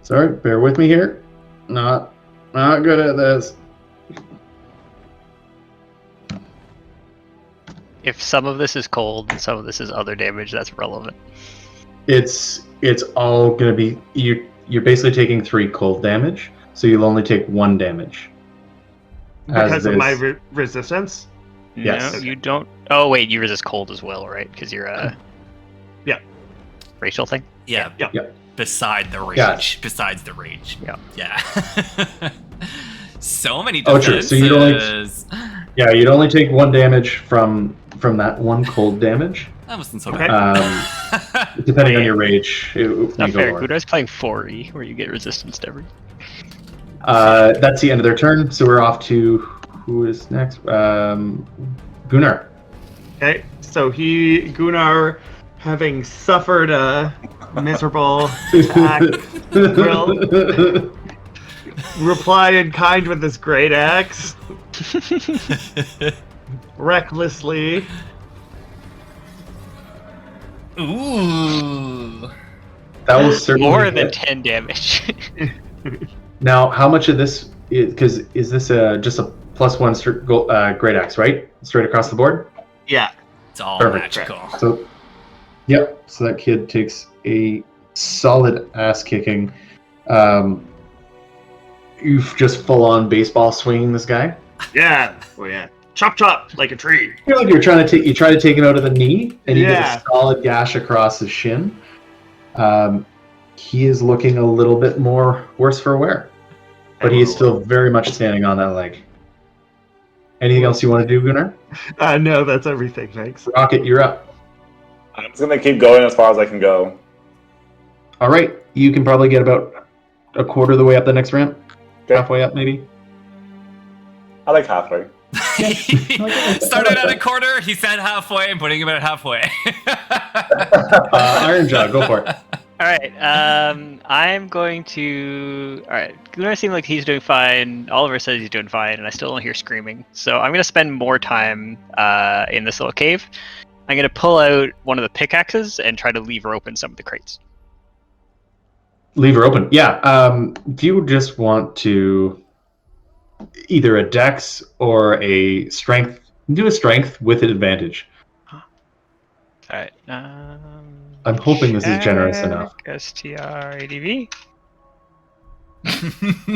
Sorry, bear with me here. Not good at this. If some of this is cold and some of this is other damage, that's relevant. It's all gonna be you're basically taking 3 cold damage, so you'll only take 1 damage. Because of my resistance? Yes. No, you don't. Oh wait, you resist cold as well, right? Because you're Yeah. racial thing. Yeah. Yeah. Beside the rage. Yeah. Besides the rage. Yeah. Yeah. So many Oh, defenses. true. So you'd only take 1 damage from from that one cold damage. That wasn't so Okay. bad. Depending on your rage, it It's may not go fair. lower. Gudar's playing 4E, where you get resistance to everything. That's the end of their turn, so we're off to who is next? Gunnar. Okay, so Gunnar, having suffered a miserable attack, will reply in kind with this great axe. Recklessly. Ooh. That was certainly More than 10 damage. Now, how much of this is, because is this just a +1 great axe, right? Straight across the board? Yeah. It's all Perfect. magical. So, yep. So that kid takes a solid ass kicking. You've just full on baseball swinging this guy. Yeah. Oh yeah. Chop chop like a tree. You're trying to try to take him out of the knee, and he Yeah. gets a solid gash across his shin. He is looking a little bit more worse for wear, but he is still very much standing on that leg. Anything else you want to do, Gunnar? No, that's everything. Thanks. Rocket, you're up. I'm just gonna keep going as far as I can go. All right, you can probably get about a quarter of the way up the next ramp. Okay. Halfway up, maybe. I like halfway. Started at a quarter, he said halfway, and putting him at halfway. Iron Jaw, go for it. Alright, I'm going to... Alright, Gunnar seems like he's doing fine. Oliver says he's doing fine, and I still don't hear screaming. So I'm going to spend more time in this little cave. I'm going to pull out one of the pickaxes and try to lever open some of the crates. Lever open. Yeah. Do you just want to either a dex or a strength? Do a strength with an advantage. Alright. I'm hoping this is generous enough. STRADV.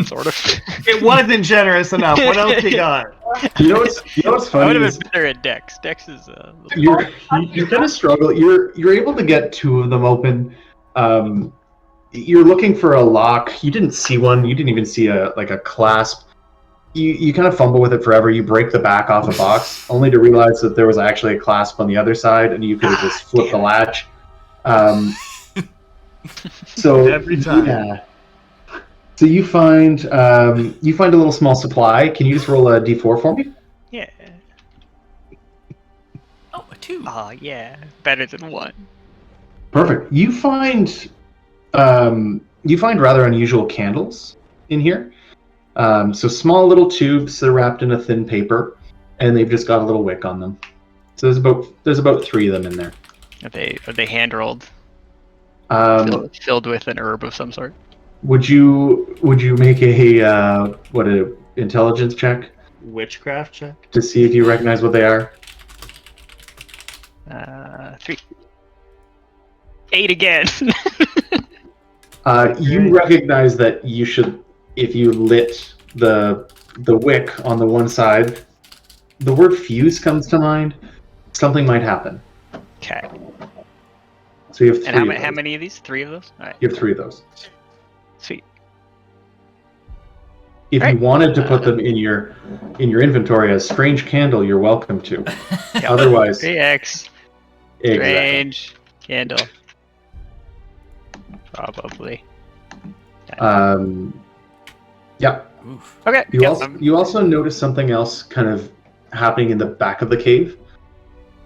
Sort of. It wasn't generous enough. What else you got? You know what's I funny would have is been better at Dex. Dex is you're gonna struggle. You're able to get two of them open. You're looking for a lock. You didn't see one. You didn't even see a clasp. You kind of fumble with it forever. You break the back off a box, only to realize that there was actually a clasp on the other side, and you could have just flipped the latch. So Every time. yeah. So you find a little small supply. Can you just roll a d4 for me? yeah. Oh, a 2. Oh yeah. Better than 1. Perfect. You find rather unusual candles in here. So small little tubes that are wrapped in a thin paper, and they've just got a little wick on them. So there's about 3 of them in there. Are they hand rolled? Filled with an herb of some sort. Would you make a intelligence check Witchcraft check. to see if you recognize what they are? 3. 8 again. You recognize that you should, if you lit the wick on the one side, the word fuse comes to mind. Something might happen. Okay. So you have 3 And of those. how many of these? 3 of those? All right. You have 3 of those. Sweet. If you Alright. wanted to put them in your inventory as strange candle, you're welcome to. Otherwise, 3x. exactly. Strange candle. Probably. Yeah. Oof. Okay. You also notice something else kind of happening in the back of the cave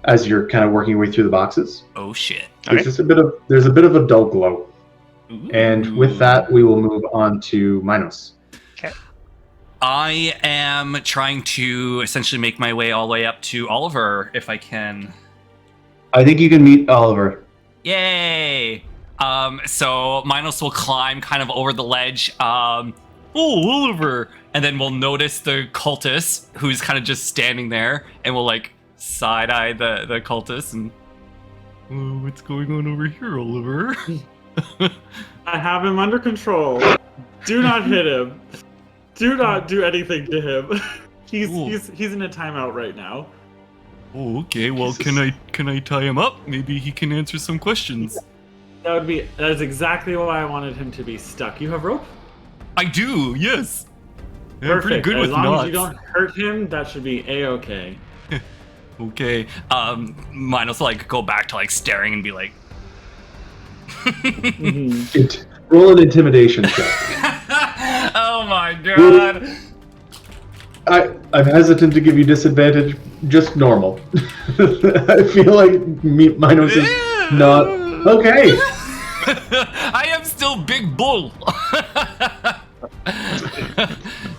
as you're kind of working your way through the boxes. Oh shit. There's just a bit of a dull glow. Ooh. And with that, we will move on to Minos. I am trying to essentially make my way all the way up to Oliver if I can. I think you can meet Oliver. Yay! So Minos will climb kind of over the ledge. Oh, Oliver! And then we'll notice the cultist who's kind of just standing there, and we'll like side eye the cultist and. Oh, what's going on over here, Oliver? I have him under control. Do not hit him. Do not do anything to him. He's in a timeout right now. Oh, okay. Well, can I tie him up? Maybe he can answer some questions. That is exactly why I wanted him to be stuck. You have rope? I do. Yes. I'm Perfect. pretty good as with long knots. as you don't hurt him, that should be a-okay. Okay. Minos will like go back to like staring and be like. Roll an intimidation check. Oh my god. I'm hesitant to give you disadvantage. Just normal. I feel like Minos is not okay. I am still Big Bull.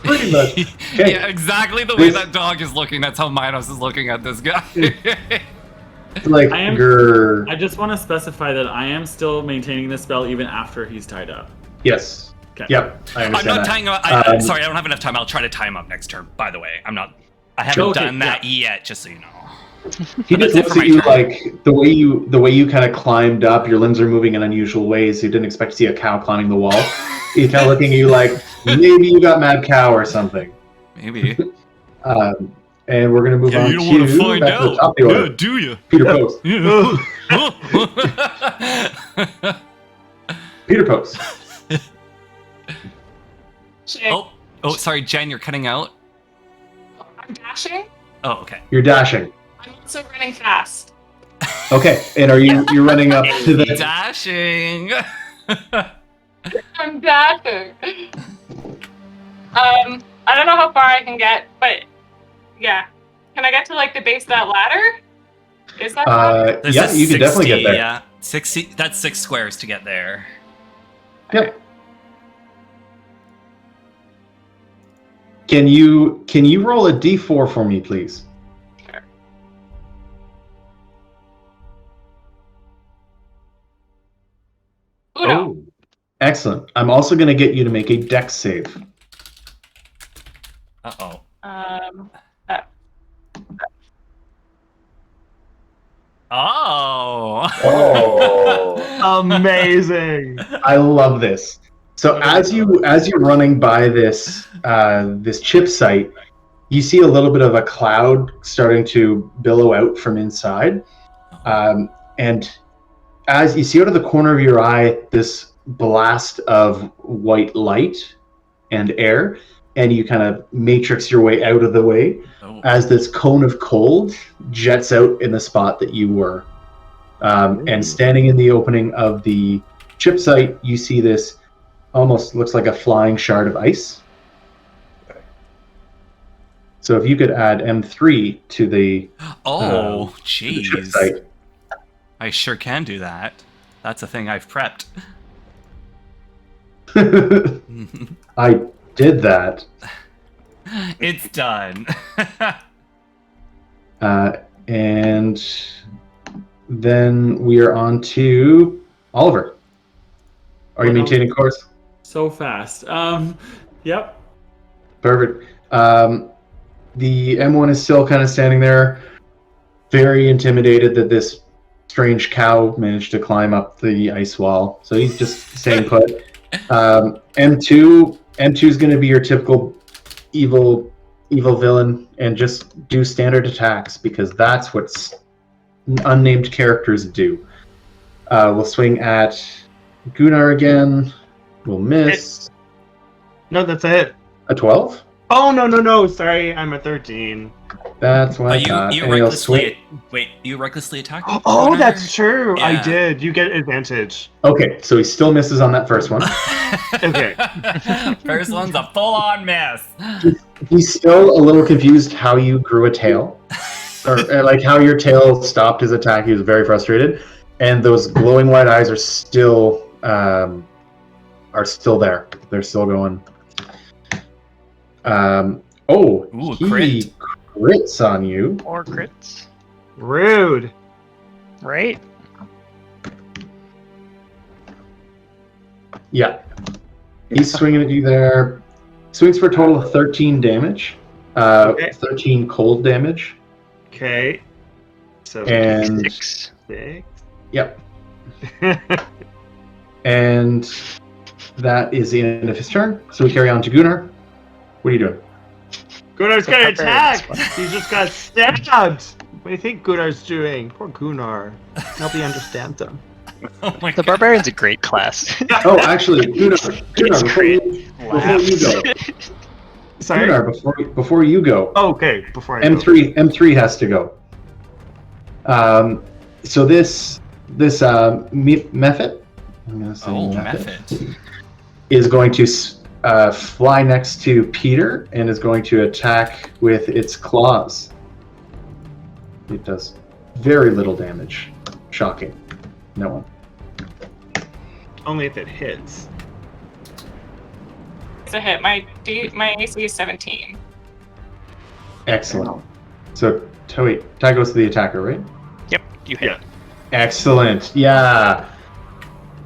Pretty much. Okay. Yeah, exactly the way that dog is looking. That's how Minos is looking at this guy. Like, I just want to specify that I am still maintaining the spell even after he's tied up. Yes. Okay. Yep. I understand. I'm not that. tying him up. Sorry, I don't have enough time. I'll try to tie him up next turn. By the way, I haven't done that yet. Just so you know. He just looks at you like the way you kind of climbed up. Your limbs are moving in unusual ways. You didn't expect to see a cow climbing the wall. He's kind of looking at you like maybe you got mad cow or something. Maybe. And we're gonna move on you don't want to find back to the out. top of the order. Yeah, do you? Peter Post. Peter Post. Oh, sorry, Jen, you're cutting out. I'm dashing. Oh, okay. You're dashing. I'm also running fast. Okay, and you're running up to the Dashing. I'm dashing. I don't know how far I can get, but yeah. Can I get to like the base of that ladder? Is that far? Yeah, you can definitely get there. Yeah, 60. That's 6 squares to get there. Yep. Can you roll a d4 for me, please? Sure. Uno. Oh, excellent. I'm also going to get you to make a dex save. Uh-oh. Oh. Oh. Amazing. I love this. So as you're running by this this chip site, you see a little bit of a cloud starting to billow out from inside, and as you see out of the corner of your eye, this blast of white light and air, and you kind of matrix your way out of the way as this cone of cold jets out in the spot that you were. And standing in the opening of the chip site, you see this almost looks like a flying shard of ice. So if you could add M3 to the jeez. site. I sure can do that. That's a thing I've prepped. I did that. It's done. And then we are on to Oliver. Are you maintaining course? So fast. Yep. Perfect. The M1 is still kind of standing there, very intimidated that this strange cow managed to climb up the ice wall. So he's just staying put. M2 is going to be your typical evil villain and just do standard attacks because that's what unnamed characters do. We'll swing at Gunnar again. We'll miss. No, that's it. A 12? Oh, no. Sorry, I'm a 13. That's what I thought. You recklessly attacked? Oh, Gunnar? that's true. Yeah. I did. You get advantage. Okay, so he still misses on that first one. Okay. First one's a full-on miss. He's still a little confused how you grew a tail. or like how your tail stopped his attack. He was very frustrated. And those glowing white eyes are still there. They're still going. Ooh, he crits on you. Or crits. Rude. Right? Yeah. He's swinging at you there. Swings for a total of 13 damage. 13 cold damage. Okay. So And 6. Yep. And that is the end of his turn. So we carry on to Gunnar. What are you doing? Gunnar's gonna attack! He's just got stabbed! What do you think Gunnar's doing? Poor Gunnar. Nobody understands him. Oh my The God. barbarian's a great class. Oh, actually, Gunnar, before you go. Sorry? Gunnar, before you go. Oh, okay, before I go. M3 has to go. So this method, I'm gonna say method, is going to fly next to Peter and is going to attack with its claws. It does very little damage. Shocking. No one. Only if it hits. It's a hit. My AC is 17. Excellent. So, Ty goes to the attacker, right? Yep, you hit. Yeah. Excellent. Yeah.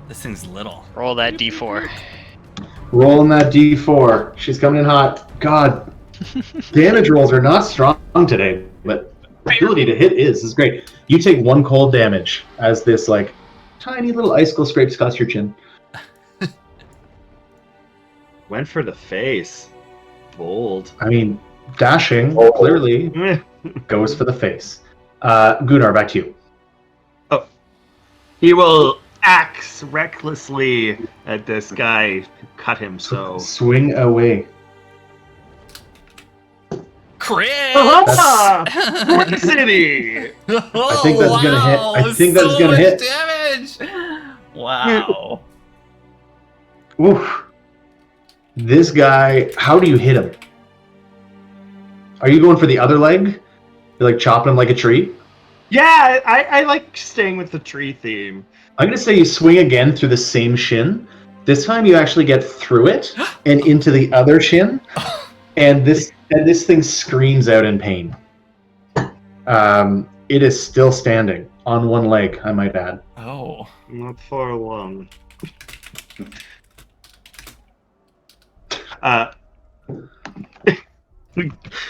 This thing's little. Roll that d4. Rolling that d4. She's coming in hot. God. Damage rolls are not strong today, but ability to hit is great. You take 1 cold damage as this, like, tiny little icicle scrapes across your chin. Went for the face. Bold. I mean, dashing, clearly, goes for the face. Gunnar, back to you. Oh. He will axe recklessly at this guy who cut him so. Swing away. Crit! What city? I think that's gonna hit. I think that's gonna hit. Damage! Wow. Oof. This guy, how do you hit him? Are you going for the other leg? You're like chopping him like a tree? Yeah, I like staying with the tree theme. I'm gonna say you swing again through the same shin. This time you actually get through it and into the other shin, and this thing screams out in pain. It is still standing on 1 leg, I might add. Oh. Not for long.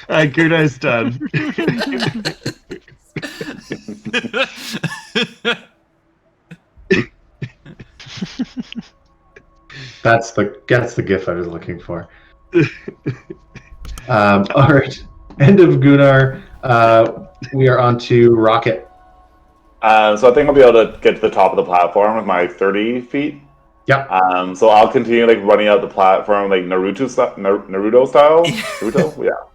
Guna's done. That's the gif I was looking for. All right, end of Gunnar. We are on to Rocket. So I think I'll be able to get to the top of the platform with my 30 feet. Yep. So I'll continue like running out the platform like Naruto style. Naruto, yeah.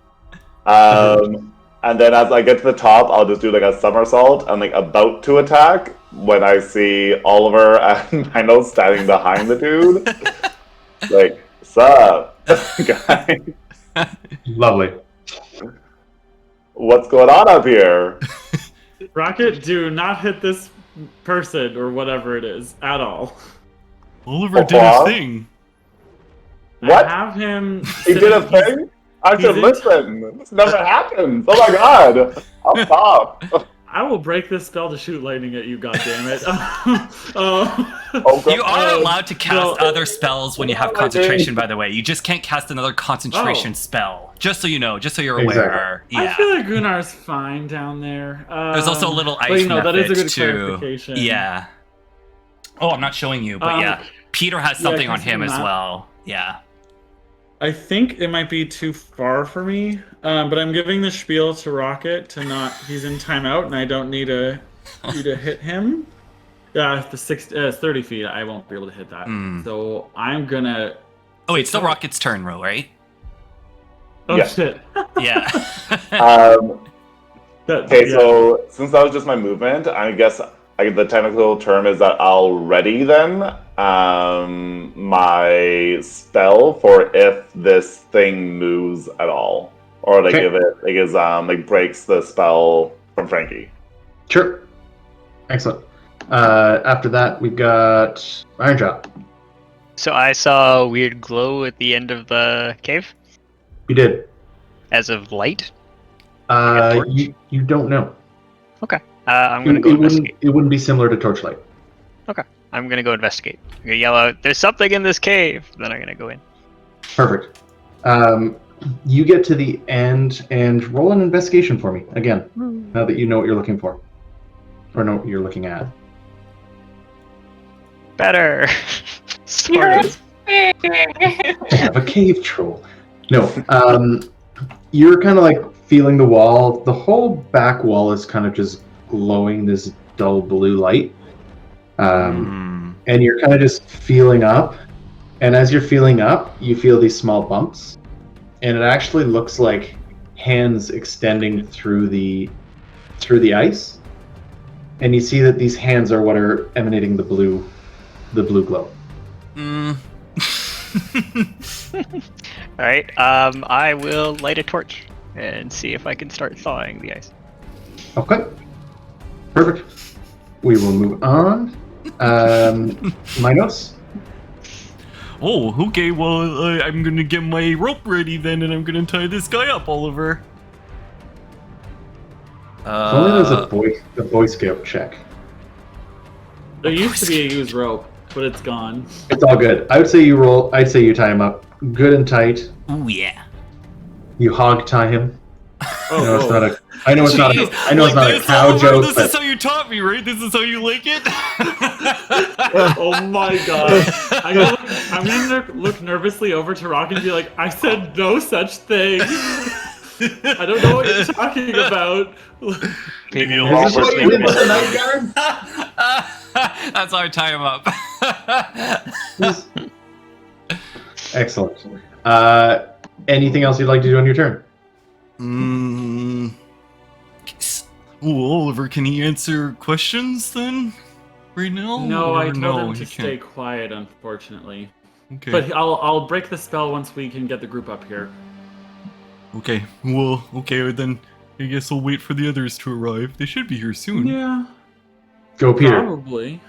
And then as I get to the top, I'll just do like a somersault and like about to attack when I see Oliver and Mino standing behind the dude. Like, sup, guy? Lovely. What's going on up here? Rocket, do not hit this person or whatever it is at all. Oliver did his thing. What? I have him. He did a thing? I should listen. This never happens. Oh my god. I'll stop. I will break this spell to shoot lightning at you, goddammit. You are allowed to cast other spells when you have concentration, by the way. You just can't cast another concentration spell. Just so you know, just so you're aware. Exactly. Yeah. I feel like Gunnar's fine down there. There's also a little ice method that is a good too. clarification. Yeah. Oh, I'm not showing you, but yeah. Peter has something on him as well. Yeah. I think it might be too far for me, but I'm giving the spiel to Rocket to not. He's in timeout, and I don't need you to hit him. Yeah, the 30 feet, I won't be able to hit that. So I'm gonna. Oh wait, it's still Rocket's turn, right? Oh yeah. Shit. Yeah. Okay, so since that was just my movement, I guess the technical term is that I'll ready then my spell for if this thing moves at all, or like if it breaks the spell from Frankie. Sure. Excellent. After that, we've got Iron Drop. So I saw a weird glow at the end of the cave. You did. As of light. You don't know. Okay. I'm gonna go investigate. It wouldn't be similar to torchlight. Okay. I'm gonna go investigate. I'm gonna yell out, "There's something in this cave!" Then I'm gonna go in. Perfect. You get to the end and roll an investigation for me again. Now that you know what you're looking for, or know what you're looking at. Better. Smart. I have a cave troll. No. You're kind of like feeling the wall. The whole back wall is kind of just glowing this dull blue light. And you're kind of just feeling up. And as you're feeling up, you feel these small bumps. And it actually looks like hands extending through the ice. and you see that these hands are what are emanating the blue glow. All right. I will light a torch and see if I can start thawing the ice. Okay. Perfect. We will move on. Minos? Oh, okay, well, I'm gonna get my rope ready then, and I'm gonna tie this guy up, Oliver. If only there's a Boy Scout check. There used to be a used rope, but it's gone. It's all good. I'd say you tie him up good and tight. Oh yeah. You hog tie him. Oh, I know it's not a cow Oliver, joke. This is how you taught me, right? This is how you like it? Oh my god. I'm gonna look nervously over to Rock and be like, I said no such thing. I don't know what you're talking about. Maybe Is this what you did with the night guard? That's how I tie him up. Excellent. Anything else you'd like to do on your turn? Oliver, can he answer questions then? Right now? No, I told him to he stay can't. quiet, unfortunately. Okay. But I'll break the spell once we can get the group up here. Okay. Well, okay, then I guess I'll wait for the others to arrive. They should be here soon. Yeah, Go, Peter. probably.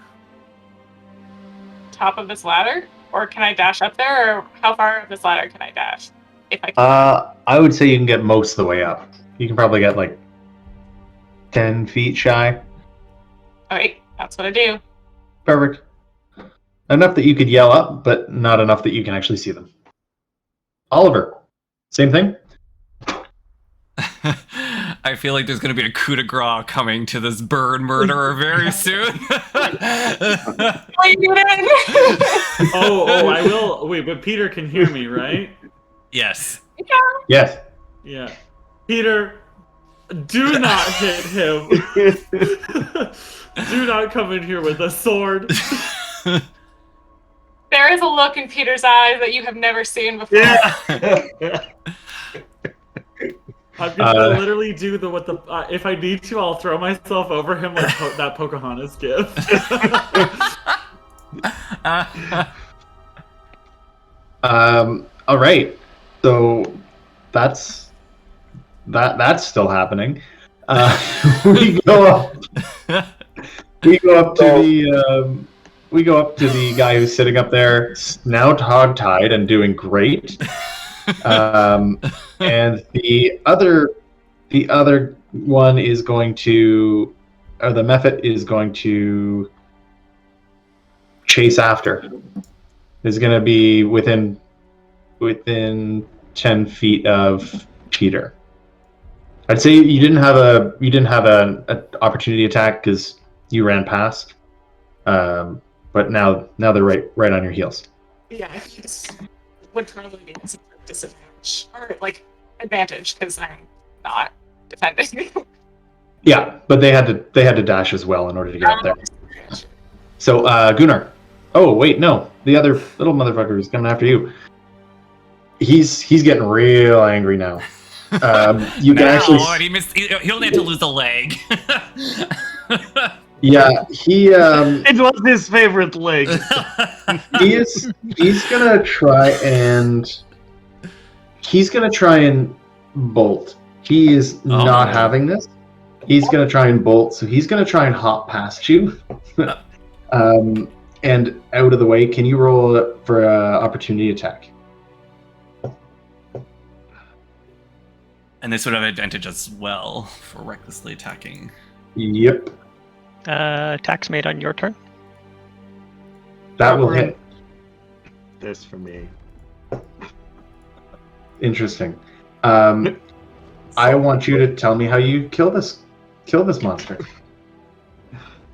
Top of this ladder? Or can I dash up there? Or how far up this ladder can I dash? If I can. I would say you can get most of the way up. You can probably get like 10 feet shy. Alright, that's what I do. Perfect. Enough that you could yell up, but not enough that you can actually see them. Oliver, same thing? I feel like there's going to be a coup de grace coming to this bird murderer very soon. Oh, I will. Wait, but Peter can hear me, right? Yes. Yes. Yeah. Peter, do not hit him. Do not come in here with a sword. There is a look in Peter's eyes that you have never seen before. Yeah. I'm gonna literally do if I need to, I'll throw myself over him like that Pocahontas gift. All right. So that's still happening. We go up. We go up to the guy who's sitting up there, snout hog-tied and doing great. And the other one is going to, or the Mephit is going to chase after. Is going to be within 10 feet of Peter. I'd say you didn't have an opportunity attack because you ran past. But now they're right on your heels. Yeah, I think this would probably be a disadvantage. Or, like, advantage, because I'm not defending. Yeah, but they had to dash as well in order to get up there. So, Gunnar. Oh, wait, no. The other little motherfucker is coming after you. He's getting real angry now. You can actually... He'll need to lose a leg. Yeah, he... It was his favorite leg. He's gonna try and bolt. He is not having this. He's gonna try and bolt, so he's gonna try and hop past you. And out of the way. Can you roll for an opportunity attack? And this would have advantage as well for recklessly attacking. Yep. Attacks made on your turn. That will hit. This for me. Interesting. I want you to tell me how you kill this monster.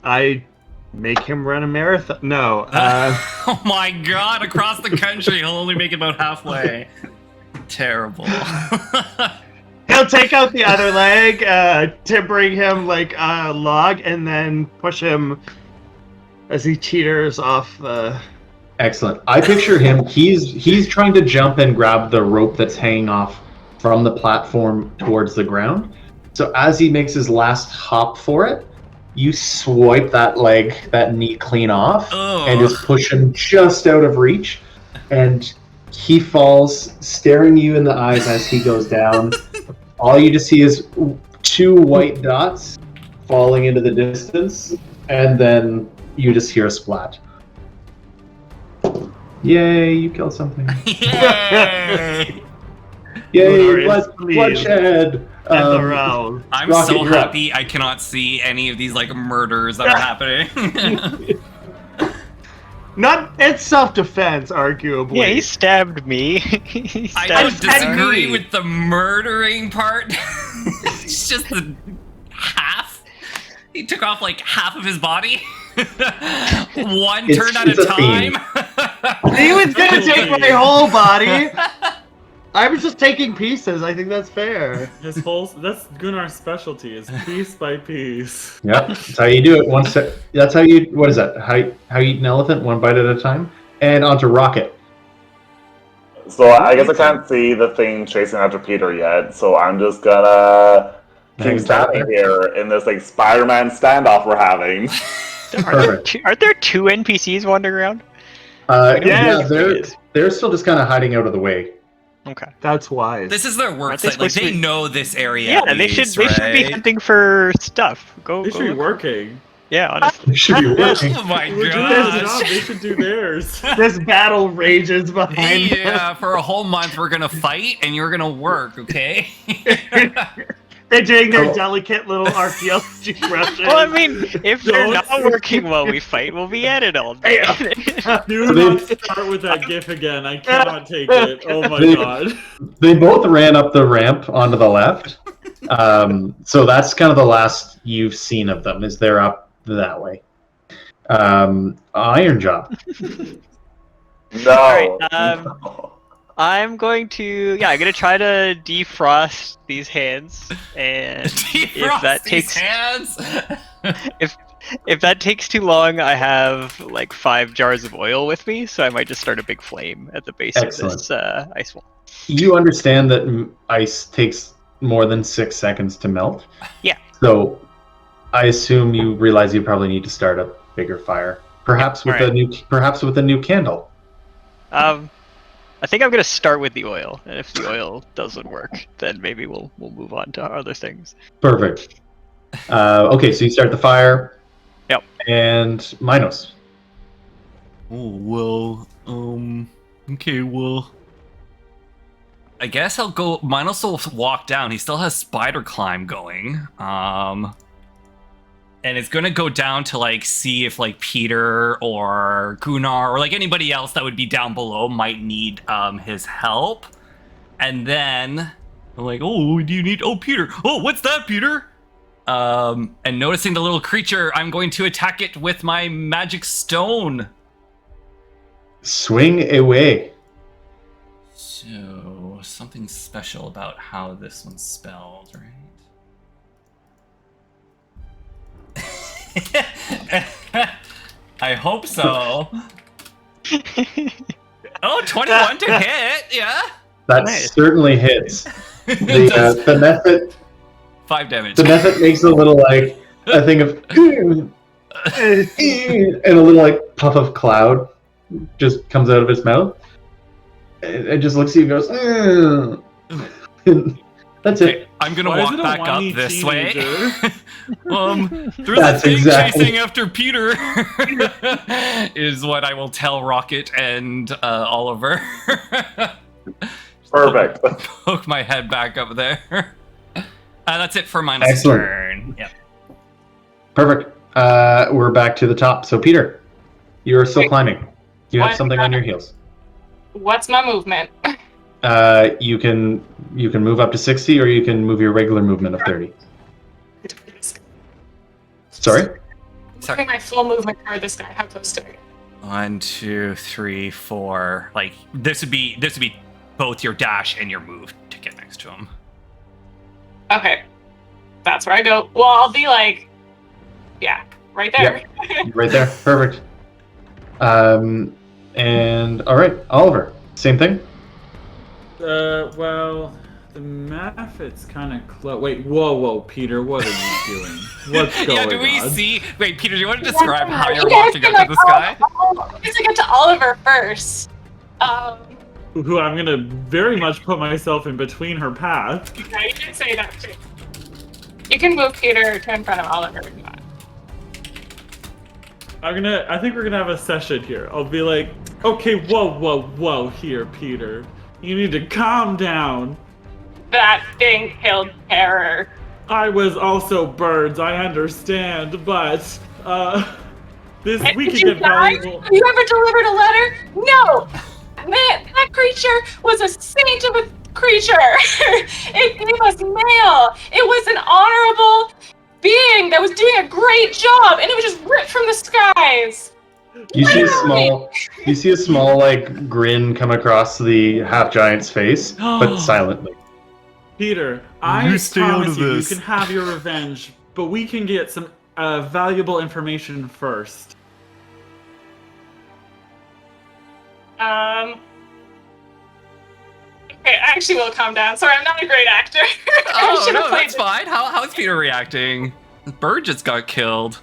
I make him run a marathon. No. Oh my god! Across the country, he'll only make it about halfway. Terrible. He'll take out the other leg to bring him like a log, and then push him as he teeters off the. Excellent. I picture him. He's trying to jump and grab the rope that's hanging off from the platform towards the ground. So as he makes his last hop for it, you swipe that knee clean off, and just Ugh. push him just out of reach, and he falls, staring you in the eyes as he goes down. All you just see is 2 white dots falling into the distance, and then you just hear a splat. Yay, you killed something. Yay! Yay, bloodshed! I'm Rocket, so you're up. happy I cannot see any of these like murders that are happening. It's self-defense, arguably. Yeah, he stabbed me. I don't disagree with the murdering part. It's just the half. He took off like half of his body. One turn at a time. He was gonna take my whole body. I was just taking pieces. I think that's fair. That's Gunnar's specialty, is piece by piece. Yep, that's how you do it. That's how you. What is that? How you eat an elephant, 1 bite at a time. And onto Rocket. So I guess I can't see the thing chasing after Peter yet. So I'm just gonna keep standing here in this like Spider-Man standoff we're having. Aren't there 2 NPCs wandering around? Yeah, they're still just kind of hiding out of the way. Okay, that's wise. This is their work site. Like they know this area. Yeah, and they should be hunting for stuff. They should be working. Yeah, honestly. They should be working. Oh my We're doing their job. gosh. They should do theirs. This battle rages behind Yeah, for a whole month we're gonna fight and you're gonna work, okay? They're doing their delicate little archaeology brushes. Well, I mean, if they're not working while we fight, we'll be at it all day. Do not start with that gif again. I cannot take it. Oh my god. They both ran up the ramp onto the left. So that's kind of the last you've seen of them, is they're up that way. Iron Job. No. Alright, I'm going to try to defrost these hands, and if that takes hands. if that takes too long, I have like 5 jars of oil with me, so I might just start a big flame at the base of this ice wall. You understand that ice takes more than 6 seconds to melt. Yeah. So I assume you realize you probably need to start a bigger fire, perhaps with a new candle. I think I'm gonna start with the oil, and if the oil doesn't work, then maybe we'll move on to other things. Perfect. Okay, so you start the fire. Yep. And Minos. Oh, well, okay, well. I guess I'll go. Minos will walk down. He still has spider climb going. And it's gonna go down to like see if like Peter or Gunnar or like anybody else that would be down below might need his help. And then I'm like, oh, do you need? Oh, Peter. Oh, what's that, Peter? And noticing the little creature, I'm going to attack it with my magic stone. Swing away. So something special about how this one's spelled, right? I hope so. Oh, 21 to hit, yeah. That certainly hits. The method. 5 damage. The method makes a little like a thing of and a little like puff of cloud just comes out of its mouth. It just looks at you and goes, That's it. I'm gonna walk back up this way. There's That's a thing exactly. chasing after Peter. Is what I will tell Rocket and Oliver. Perfect. Poke my head back up there. That's it for Minos' Excellent. turn. Yep. Perfect. We're back to the top. So Peter, you're still climbing. You have something on your heels. What's my movement? You can move up to 60, or you can move your regular movement of 30. Sorry? Moving my full movement toward this guy. How close to me? 1, 2, 3, 4. Like this would be both your dash and your move to get next to him. Okay, that's where I go. Well, I'll be like, yeah, right there. Yep. Right there. Perfect. And all right, Oliver. Same thing. Well, The math, it's kind of close. Wait, whoa, Peter, what are you doing? What's going on? Yeah, do we see? Wait, Peter, do you want to describe how you're walking up to this guy? I guess I get to Oliver first. Who I'm gonna very much put myself in between her path. Yeah, you did say that too. You can move Peter to in front of Oliver if you want. I think we're gonna have a session here. I'll be like, okay, whoa, here, Peter. You need to calm down. That thing killed Terror. I was also birds, I understand, but, this we can get valuable. Have you ever delivered a letter? No! That creature was a saint of a creature! It gave us mail! It was an honorable being that was doing a great job, and it was just ripped from the skies! You see a small like grin come across the half giant's face, but silently. Peter, I promise you can have your revenge, but we can get some valuable information first. Okay, I actually will calm down. Sorry, I'm not a great actor. Oh, no, that's fine. How's Peter reacting? The bird just got killed.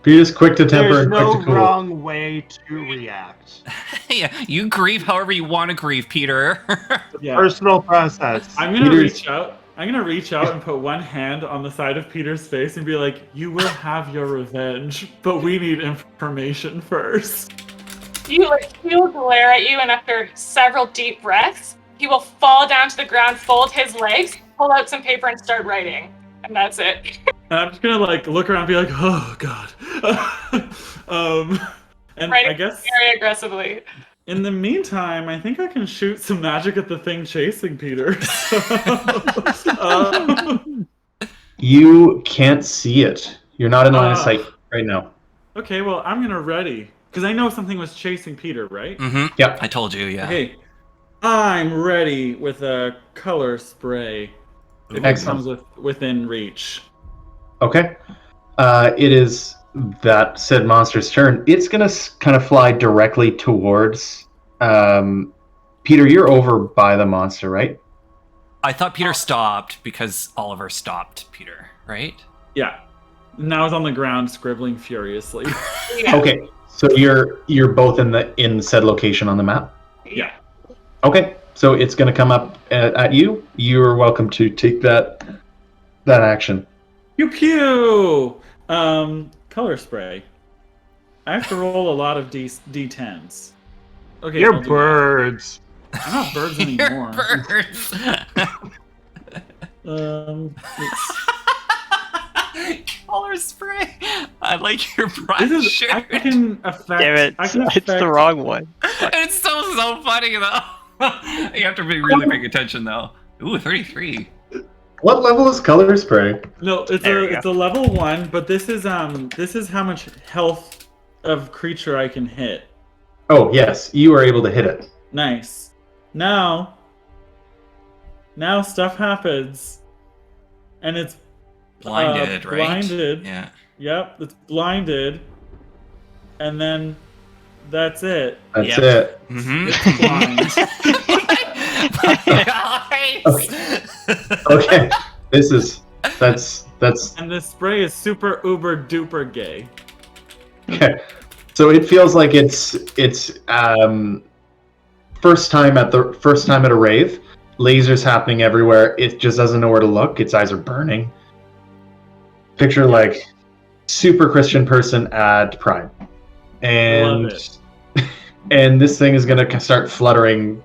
Peter's quick to temper There's and quick no to cool. wrong way to react. Yeah, you grieve however you want to grieve, Peter. Yeah. Personal process. I'm gonna reach out and put one hand on the side of Peter's face and be like, you will have your revenge, but we need information first. He will glare at you, and after several deep breaths, he will fall down to the ground, fold his legs, pull out some paper, and start writing. And that's it. And I'm just gonna like look around and be like, oh god. And Writing I guess very aggressively. in the meantime, I think I can shoot some magic at the thing chasing Peter. You can't see it. You're not in line of sight right now. Okay, well, I'm gonna ready. Because I know something was chasing Peter, right? Mm-hmm. Yep. I told you, yeah. Okay. I'm ready with a color spray. If it comes within reach. Okay. It is that said monster's turn. It's going to kind of fly directly towards... Peter, you're over by the monster, right? I thought Peter stopped because Oliver stopped Peter, right? Yeah. Now it's on the ground scribbling furiously. Yeah. Okay. So you're both in said location on the map? Yeah. Okay. So it's going to come up at you. You're welcome to take that action. Pew pew! Color spray. I have to roll a lot of D10s. Okay, You're birds. I'm not birds anymore. You're birds. Color spray. I like your bright shirt. I can affect. Damn it! It's the wrong one. It's so funny though. You have to be really paying attention though. Ooh, 33. What level is color spray? No, it's a level 1, but this is how much health of creature I can hit. Oh yes, you are able to hit it. Nice. Now stuff happens, and it's blinded, right? Blinded. Yeah. Yep, it's blinded, and then that's it. That's it. Mm-hmm. Okay. That's. And this spray is super uber duper gay. Okay. So it feels like it's first time at a rave. Lasers happening everywhere. It just doesn't know where to look. Its eyes are burning. Picture like super Christian person at Pride, and this thing is gonna start fluttering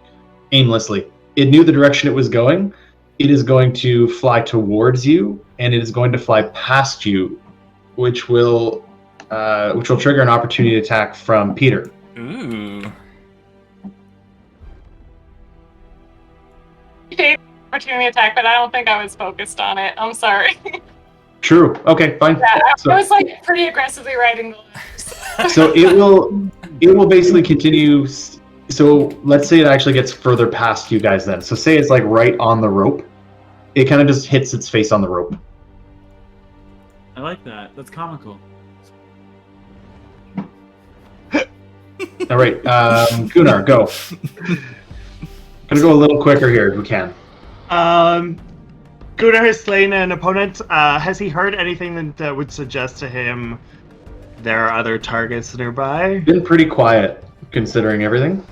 aimlessly. It knew the direction it was going. It is going to fly towards you, and it is going to fly past you, which will trigger an opportunity attack from Peter. Ooh. Opportunity attack, but I don't think I was focused on it. I'm sorry. True. Okay, fine. Yeah, So, I was like pretty aggressively writing the letters. so it will basically continue. So let's say it actually gets further past you guys then. So say it's like right on the rope. It kind of just hits its face on the rope. I like that. That's comical. All right, Gunnar, go. Gonna go a little quicker here if we can. Gunnar has slain an opponent. Has he heard anything that would suggest to him there are other targets nearby? Been pretty quiet, considering everything.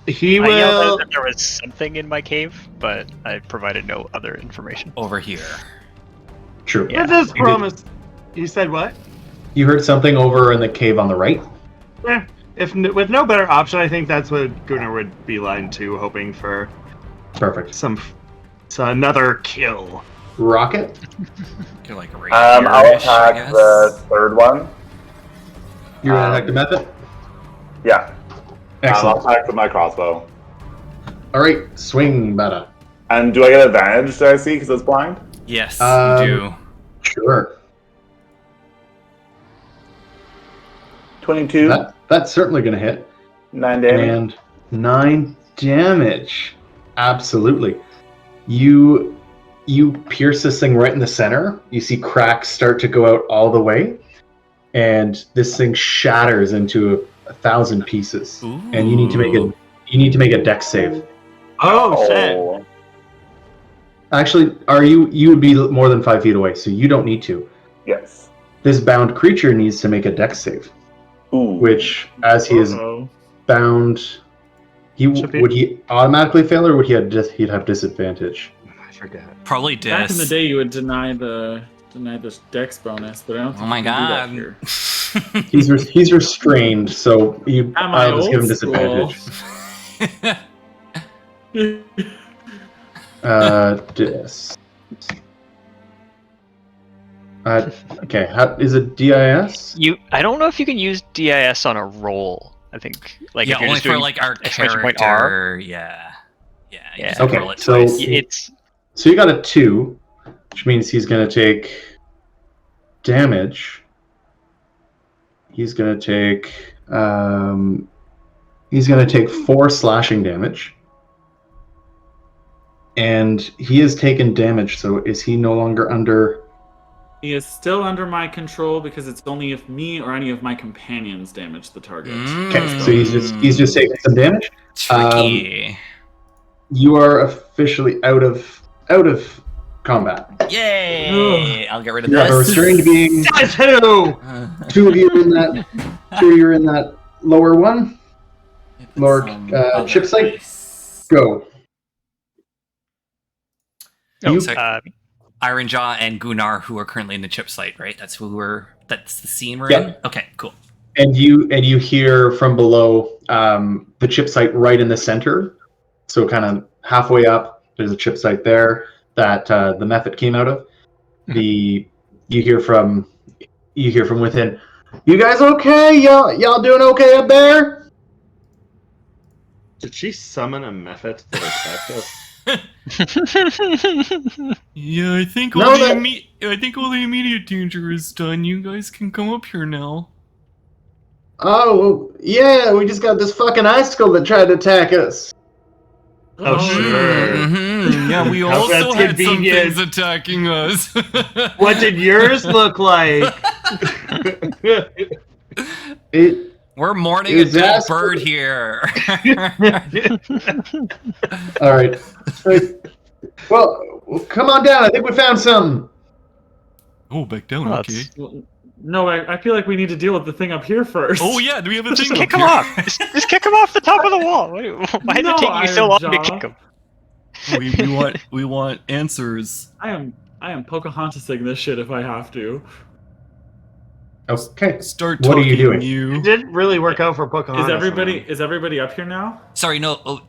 I yelled out that there was something in my cave, but I provided no other information. Over here. True. Yeah. With this promise. You said what? You heard something over in the cave on the right? If with no better option, I think that's what Gunnar would beeline to, hoping for perfect. Another kill. Rocket? You're like I'll attack the third one. You're gonna attack the method? Yeah. Excellent. I'll attack with my crossbow. Alright, swing, better. And do I get advantage, do I see, because it's blind? Yes, you do. Sure. 22. That's certainly going to hit. 9 damage. And 9 damage. Absolutely. You pierce this thing right in the center. You see cracks start to go out all the way. And this thing shatters into 1,000 pieces. Ooh. And you need to make a dex save. Oh, shit. Actually, you would be more than 5 feet away, so you don't need to. Yes. This bound creature needs to make a dex save. Ooh. Which, as he is bound, would he automatically fail, or would he'd have disadvantage? I forget. Probably dis. Back in the day, you would deny the dex bonus, but I don't think Oh my you god. can do that here. He's restrained, so I'll just give him old disadvantage. Dis. Okay, is it DIS? I don't know if you can use DIS on a roll. I think if you're only just for doing like our exclamation point character. R. Yeah. Okay, so you got a 2, which means he's gonna take damage. He's gonna take 4 slashing damage. And he has taken damage, so is he no longer under... He is still under my control because it's only if me or any of my companions damage the target. Okay, so he's just taking some damage. Tricky. You are officially out of combat. Yay! I'll get rid of You have a this. restrained being. Two of you in that lower one. Lower chip site. Go. Iron Jaw and Gunnar, who are currently in the chip site, right? That's the scene we're Yep. in? Okay, cool. And you hear from below the chip site right in the center. So kind of halfway up, there's a chip site there that the method came out of. You hear from within. You guys okay? Y'all doing okay up there? Did she summon a method to attack us? Yeah, I think all the immediate danger is done. You guys can come up here now. Oh, yeah, we just got this fucking icicle that tried to attack us. Oh, sure. Mm-hmm. Yeah, we also had some things attacking us. What did yours look like? We're mourning a dead bird here. All right. Well, come on down. I think we found something. Oh, back down. Okay. No, I feel like we need to deal with the thing up here first. Oh yeah, do we have a thing? Kick him off. Just kick him off the top of the wall. Why did it take you so long to kick him? We want answers. I am Pocahontasing this shit if I have to. Okay. Start what talking, are you doing? It didn't really work out for Pocahontas. Is everybody up here now? Sorry, no.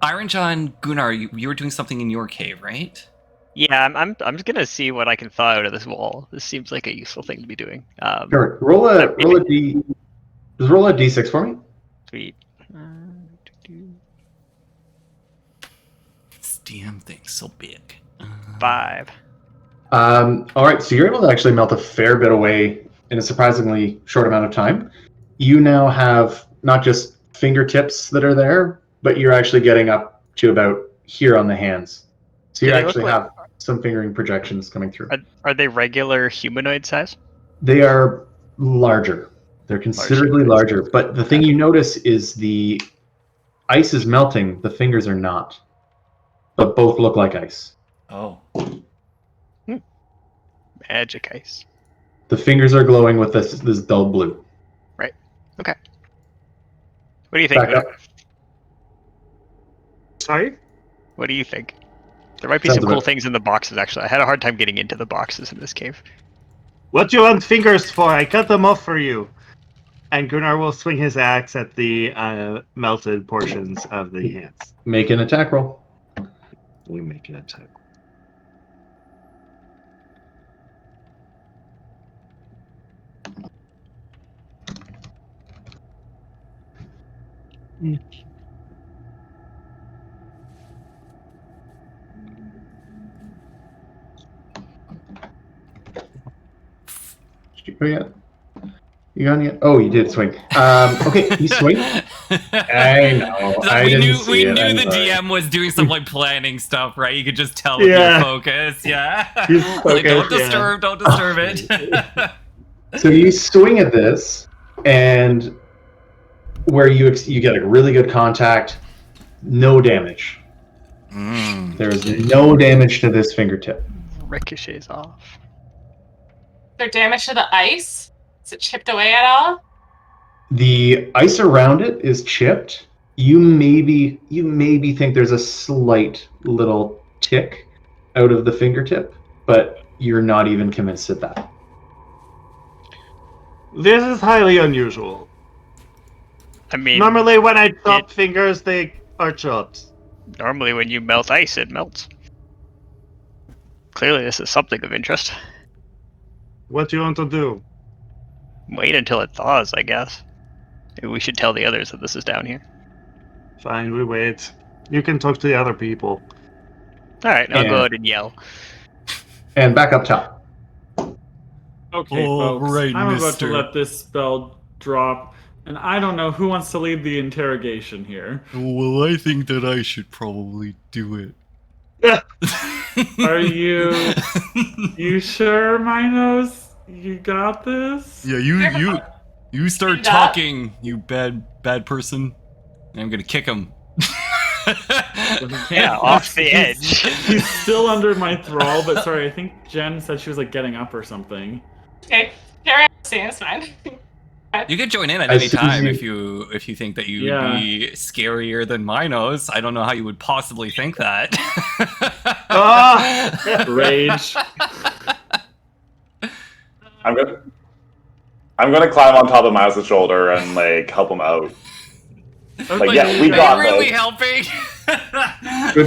Iron John, Gunnar, you were doing something in your cave, right? Yeah, I'm just gonna see what I can thaw out of this wall. This seems like a useful thing to be doing. Sure. Roll a d6 for me. Sweet. This DM thing's so big. 5. All right, so you're able to actually melt a fair bit away in a surprisingly short amount of time. You now have not just fingertips that are there, but you're actually getting up to about here on the hands. So you actually have some fingering projections coming through. Are they regular humanoid size? They are larger. They're considerably larger. But the thing you notice is the ice is melting. The fingers are not. but both look like ice. Oh. Magic ice. The fingers are glowing with this dull blue. Right. Okay. What do you think? Back up. Sorry? What do you think? There might be Sounds some cool about- things in the boxes, actually. I had a hard time getting into the boxes in this cave. What do you want fingers for? I cut them off for you. And Gunnar will swing his axe at the melted portions of the hands. Make an attack roll. We make an attack. Oh, yeah. You got it? Oh, you did swing. Okay, you swing. I know. We knew the DM was doing some like planning stuff, right? You could just tell with your focus. Yeah. Like, don't disturb it. So you swing at this, and where you get a really good contact, no damage. There's no damage to this fingertip. Ricochets off. Is there damage to the ice? Is it chipped away at all? The ice around it is chipped. You maybe think there's a slight little tick out of the fingertip, but you're not even convinced at that. This is highly unusual. I mean, Normally when I chop fingers, they are chopped. normally when you melt ice, it melts. Clearly, this is something of interest. What do you want to do? Wait until it thaws, I guess. Maybe we should tell the others that this is down here. Fine, we wait. You can talk to the other people. Alright, I'll go out and yell. And back up top. Okay, folks. I'm about to let this spell drop, and I don't know who wants to lead the interrogation here. Well, I think that I should probably do it. Are you sure, Minos? You got this? Yeah, you start talking, you bad person. And I'm gonna kick him. Yeah, off the edge. He's still under my thrall, but sorry, I think Jen said she was like getting up or something. Okay, carry on, it's fine. You could join in at any time if you think that you'd be scarier than Minos. I don't know how you would possibly think that. Rage. I'm gonna climb on top of Miles' shoulder and like help him out. Like, yeah, we got Are you really this. helping?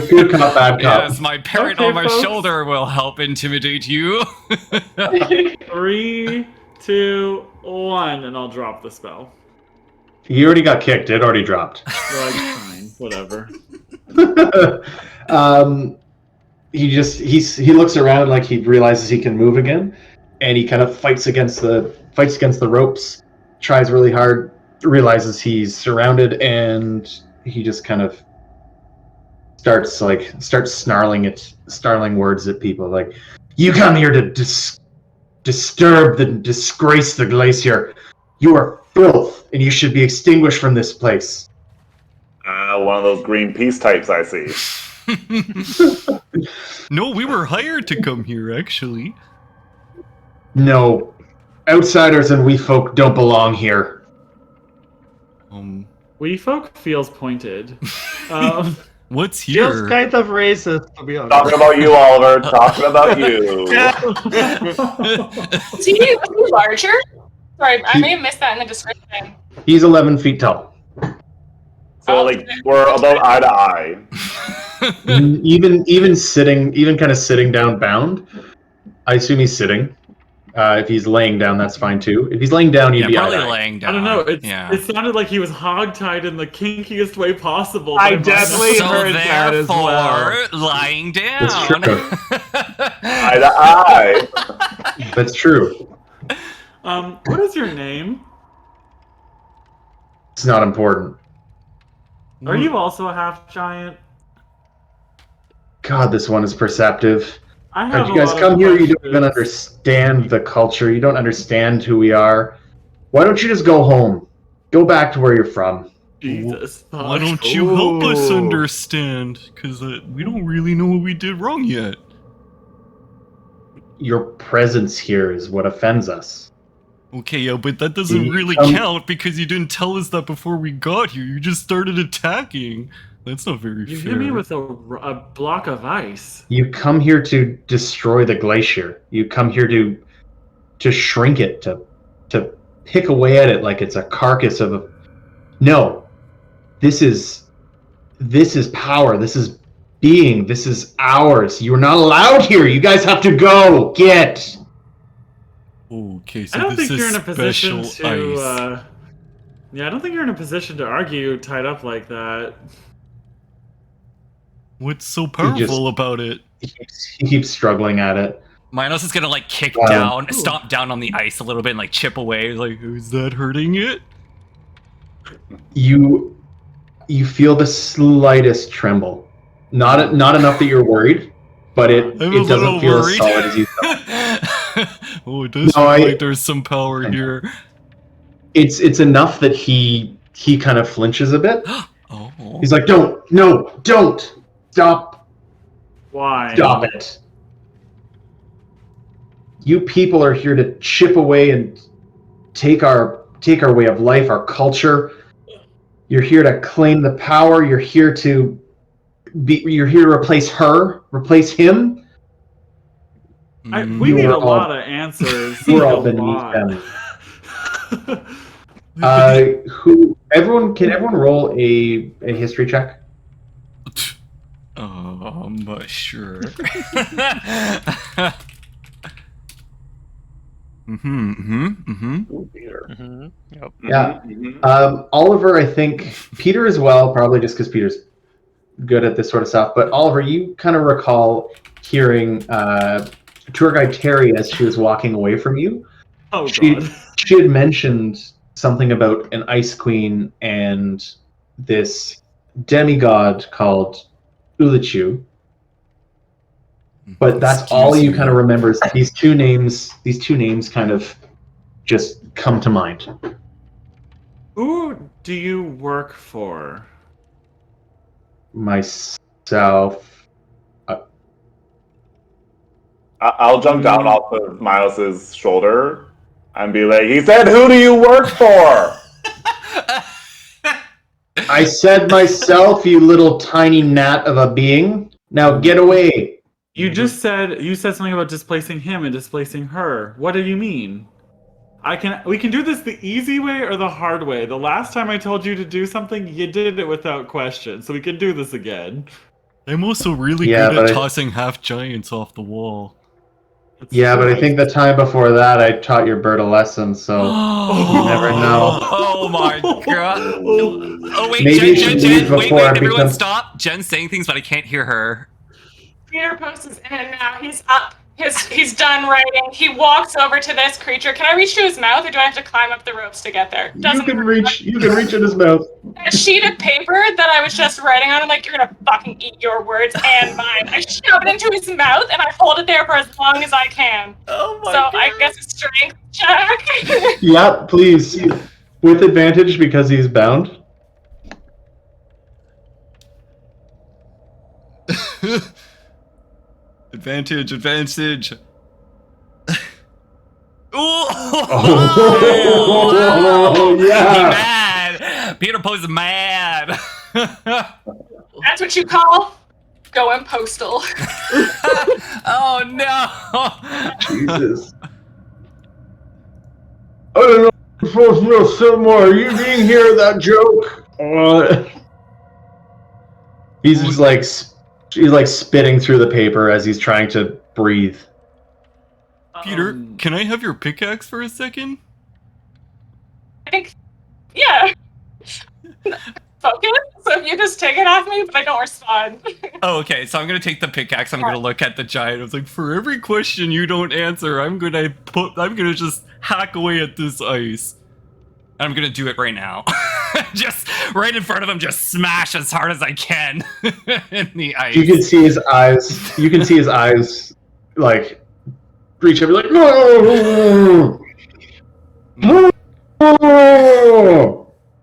Good cop, bad cop. Yes, my parent on my shoulder will help intimidate you. 3, 2, 1, and I'll drop the spell. He already got kicked. It already dropped. Like, fine, whatever. He looks around like he realizes he can move again, and he kind of fights against the ropes, tries really hard, realizes he's surrounded, and he just kind of starts snarling words at people like, "You come here to disturb and disgrace the glacier. You are filth, and you should be extinguished from this place." One of those Greenpeace types, I see. No, we were hired to come here, actually. No, outsiders and we folk don't belong here. We folk feels pointed. What's here? Feels kind of racist, to be honest. Talking about you, Oliver. Talking about you. Was he larger? Sorry, I may have missed that in the description. He's 11 feet tall. So like we're about eye to eye. Even kind of sitting down bound. I assume he's sitting. If he's laying down, that's fine too. If he's laying down, he'd be probably eye-to-eye. laying down. I don't know. It sounded like he was hogtied in the kinkiest way possible. I definitely heard that as well. Lying down. That's true. Eye to eye. That's true. What is your name? It's not important. Are you also a half giant? God, this one is perceptive. I have You guys come here, you don't even understand the culture. You don't understand who we are. Why don't you just go home? Go back to where you're from. Jesus. Why don't you help us understand? Because we don't really know what we did wrong yet. Your presence here is what offends us. Okay, yeah, but that doesn't really count because you didn't tell us that before we got here. You just started attacking. That's not very fair. You hit me with a block of ice. You come here to destroy the glacier. You come here to shrink it, to pick away at it like it's a carcass of a... No. This is power. This is being. This is ours. You're not allowed here. You guys have to go. Get. Okay, so I don't this think is you're in a position special to. ice. Yeah, I don't think you're in a position to argue tied up like that. What's so powerful about it? He keeps struggling at it. Minos is gonna like kick down, stomp down on the ice a little bit, and like chip away. Like, is that hurting it? You feel the slightest tremble. Not enough that you're worried, but it doesn't feel as solid as you thought. Oh, it does feel like there's some power here. It's enough that he kind of flinches a bit. Oh. He's like, don't stop. Why? Stop it. You people are here to chip away and take our way of life, our culture. You're here to claim the power. You're here to replace her, replace him. We need a lot of answers. We're all beneath them. Can everyone roll a history check? Sure. Oh dear. Yep. Yeah. Oliver, I think Peter as well, probably just because Peter's good at this sort of stuff. But Oliver, you kind of recall hearing tour guide Terry as she was walking away from you. Oh God. She had mentioned something about an ice queen and this demigod called Ulichu. But that's all you kind of remember is these two names kind of just come to mind. Who do you work for? Myself. I'll jump down off of Miles's shoulder and be like, he said, who do you work for? I said myself, you little tiny gnat of a being. Now get away. You said something about displacing him and displacing her. What do you mean? We can do this the easy way or the hard way. The last time I told you to do something, you did it without question. So we can do this again. I'm also really good at tossing half giants off the wall. But I think the time before that I taught your bird a lesson, so you never know. Oh my God. Oh wait, Maybe Jen, wait, everyone stop. Jen's saying things, but I can't hear her. Peter Post is in now. He's up. He's done writing. He walks over to this creature. Can I reach to his mouth, or do I have to climb up the ropes to get there? You can reach in his mouth. A sheet of paper that I was just writing on. I'm like, you're gonna fucking eat your words and mine. I shove it into his mouth and I hold it there for as long as I can. Oh my God. I guess it's strength check. Yeah, please. With advantage because he's bound. Advantage. Oh, yeah. He mad. Peter Post is mad. That's what you call going postal. Oh no. Jesus. I don't know. I'm supposed to know some more. You didn't hear that joke? He's just like spitting through the paper as he's trying to breathe. Peter, can I have your pickaxe for a second? I think, yeah. Focus. So if you just take it off me, but I don't respond. Oh, okay. So I'm gonna take the pickaxe. I'm gonna look at the giant. I was like, for every question you don't answer, I'm gonna just hack away at this ice. And I'm gonna do it right now. Just right in front of him, just smash as hard as I can in the ice. You can see his eyes. You can see his eyes, like reach up, like no.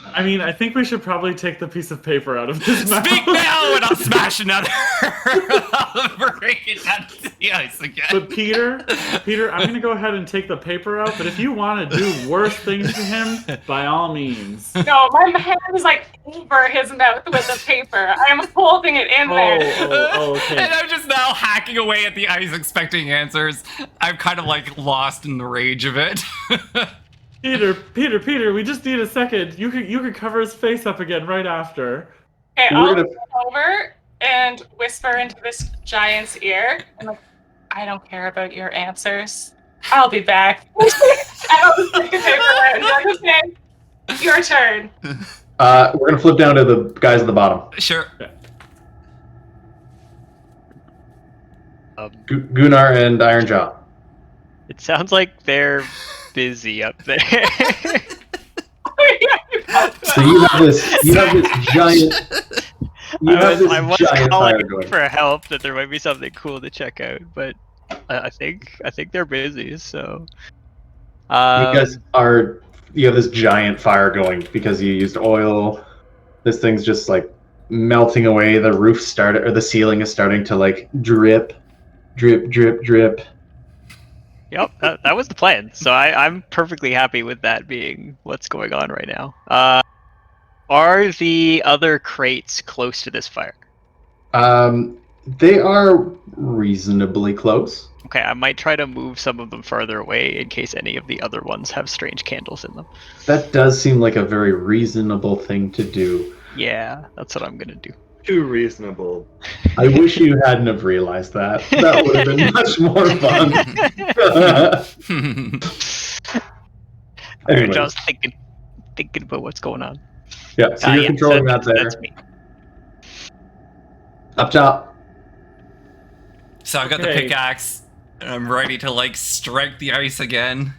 I mean, I think we should probably take the piece of paper out of his mouth. Speak now, and I'll smash another. I'll break it down to the ice again. But Peter, I'm gonna go ahead and take the paper out. But if you want to do worse things to him, by all means. No, my hand is like over his mouth with the paper. I am holding it in there. Oh, okay. And I'm just now hacking away at the ice, expecting answers. I'm kind of like lost in the rage of it. Peter, we just need a second. You could cover his face up again right after. Okay, I'll go over and whisper into this giant's ear. I'm like, I don't care about your answers. I'll be back. And I'll just take the paper out and be like, okay, your turn. We're gonna flip down to the guys at the bottom. Sure. Gunnar and Ironjaw. It sounds like they're busy up there. So you have this giant. I was calling for help that there might be something cool to check out, but I think they're busy. So you guys you have this giant fire going because you used oil. This thing's just like melting away. The roof started, or the ceiling is starting to like drip. Yep, that was the plan. So I'm perfectly happy with that being what's going on right now. Are the other crates close to this fire? They are reasonably close. Okay, I might try to move some of them farther away in case any of the other ones have strange candles in them. That does seem like a very reasonable thing to do. Yeah, that's what I'm gonna do. Too reasonable. I wish you hadn't have realized that. That would have been much more fun. Anyway. Just thinking about what's going on. Yeah, so you're controlling that there. That's me. Up top. So I've got the pickaxe, and I'm ready to like strike the ice again.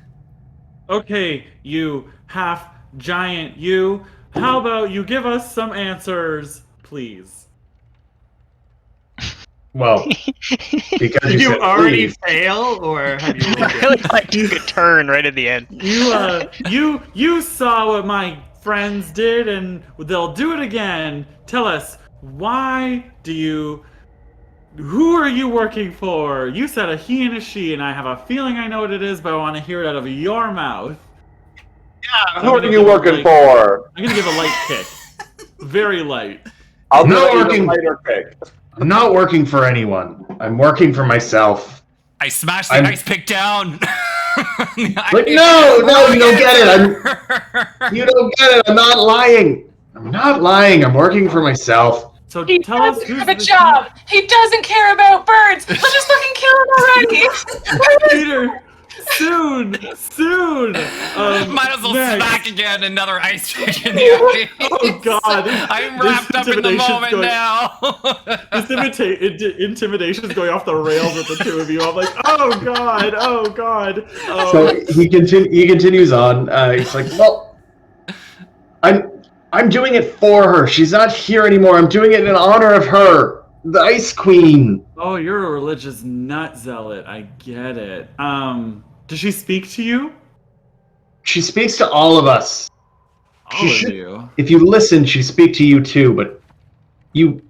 Okay, you half giant you. How about you give us some answers, please? Well, because did you already fail, or have you? Really like took a turn right at the end. You saw what my friends did, and they'll do it again. Tell us, who are you working for? You said a he and a she, and I have a feeling I know what it is, but I want to hear it out of your mouth. Yeah, who are you working for? I'm gonna give a light kick. Very light. I'm not working. Lighter kick. I'm not working for anyone. I'm working for myself. I smashed the ice pick down. But no, you don't get it. You don't get it. I'm not lying. I'm working for myself. So he tell us who's have a job. He doesn't care about birds. Let's just fucking kill him already. Peter, soon. Might as well smack again another ice pick in the eye. Oh God! I'm wrapped up in the moment now. This intimidation is going off the rails with the two of you. I'm like, oh God. So he continues on. He's like, well, I'm doing it for her. She's not here anymore. I'm doing it in honor of her, the Ice Queen. Oh, you're a religious nut zealot. I get it. Does she speak to you? She speaks to all of us. All of you? If you listen, she speaks to you too, but you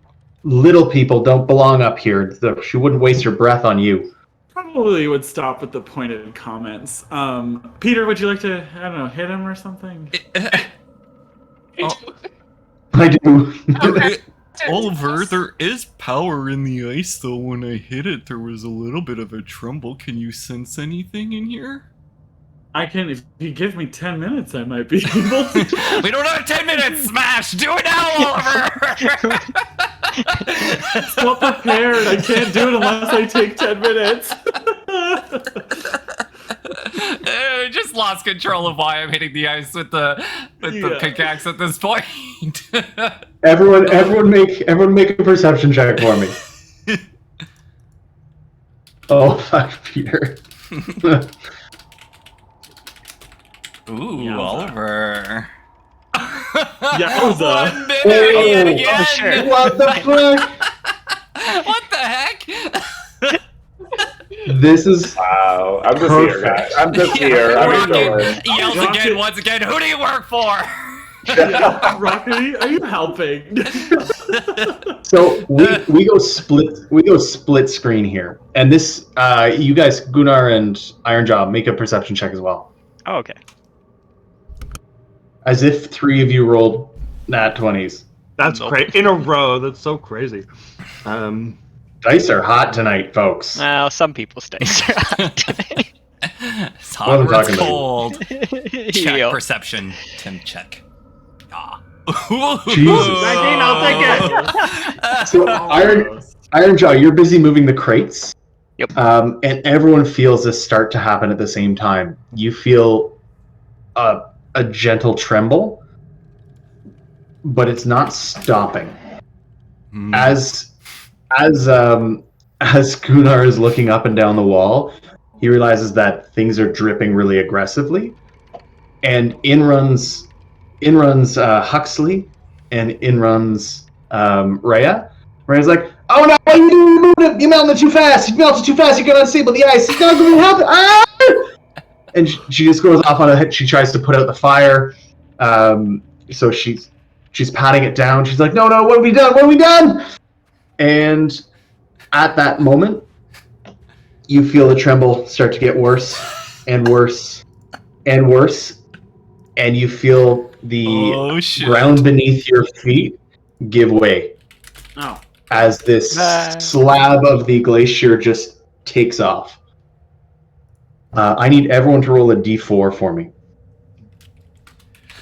little people don't belong up here. She wouldn't waste her breath on you. Probably would stop with the pointed comments. Peter, would you like to, I don't know, hit him or something? I do. Oliver, there is power in the ice, though. When I hit it, there was a little bit of a tremble. Can you sense anything in here? I can, if you give me 10 minutes, I might be able to. We don't have 10 minutes, Smash! Do it now, Oliver! So prepared, I can't do it unless I take 10 minutes. I just lost control of why I'm hitting the ice with the pickaxe at this point. Everyone make a perception check for me. Oh, fuck, Peter. Ooh, Oliver. Yowza. 1 minute yet again. Sure. What the fuck? What the heck? This is I'm just here, guys. I'm just here. I'm enjoying. He yells again, once again. Who do you work for? Rocky, are you helping? So we go split screen here, and this you guys, Gunnar and Ironjaw, make a perception check as well. Oh, okay. As if 3 of you rolled nat 20s. That's great. In a row. That's so crazy. Dice are hot tonight, folks. Well, some people's dice are hot. It's hot or it's cold. Check Yep. perception. Tim, check. Ah. Jesus. 19, I'll take it. So Ironjaw, you're busy moving the crates. Yep. And everyone feels this start to happen at the same time. You feel a gentle tremble, but it's not stopping. As Gunnar is looking up and down the wall, he realizes that things are dripping really aggressively, and in runs Huxley, and in runs Rhea. Rhea's like, "Oh no! What are you doing? You melted too fast! You melted too fast! You're gonna unstable the ice! It's not going to happen!" Ah! And she just goes off on a hit. She tries to put out the fire. So she's patting it down. She's like, "No! What have we done? What have we done?" And at that moment, you feel the tremble start to get worse and worse and worse, and you feel the ground beneath your feet give way as this slab of the glacier just takes off. I need everyone to roll a d4 for me.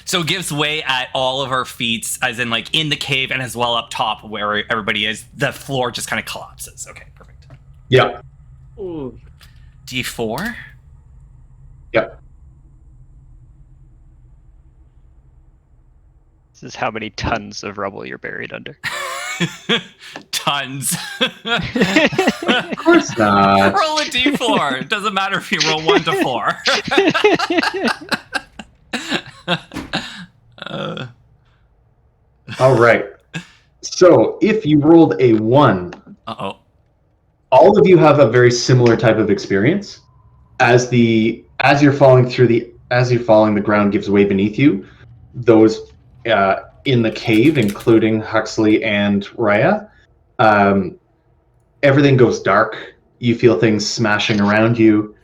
So it gives way at all of our feet, as in like in the cave and as well up top where everybody is. The floor just kind of collapses. Okay, perfect. Yeah. Ooh. D4? Yep. This is how many tons of rubble you're buried under. Tons. Of course not. Roll a d4. It doesn't matter if you roll 1 to 4. All right. So if you rolled a 1, all of you have a very similar type of experience. As you're falling, the ground gives way beneath you. Those in the cave, including Huxley and Rhea, everything goes dark. You feel things smashing around you.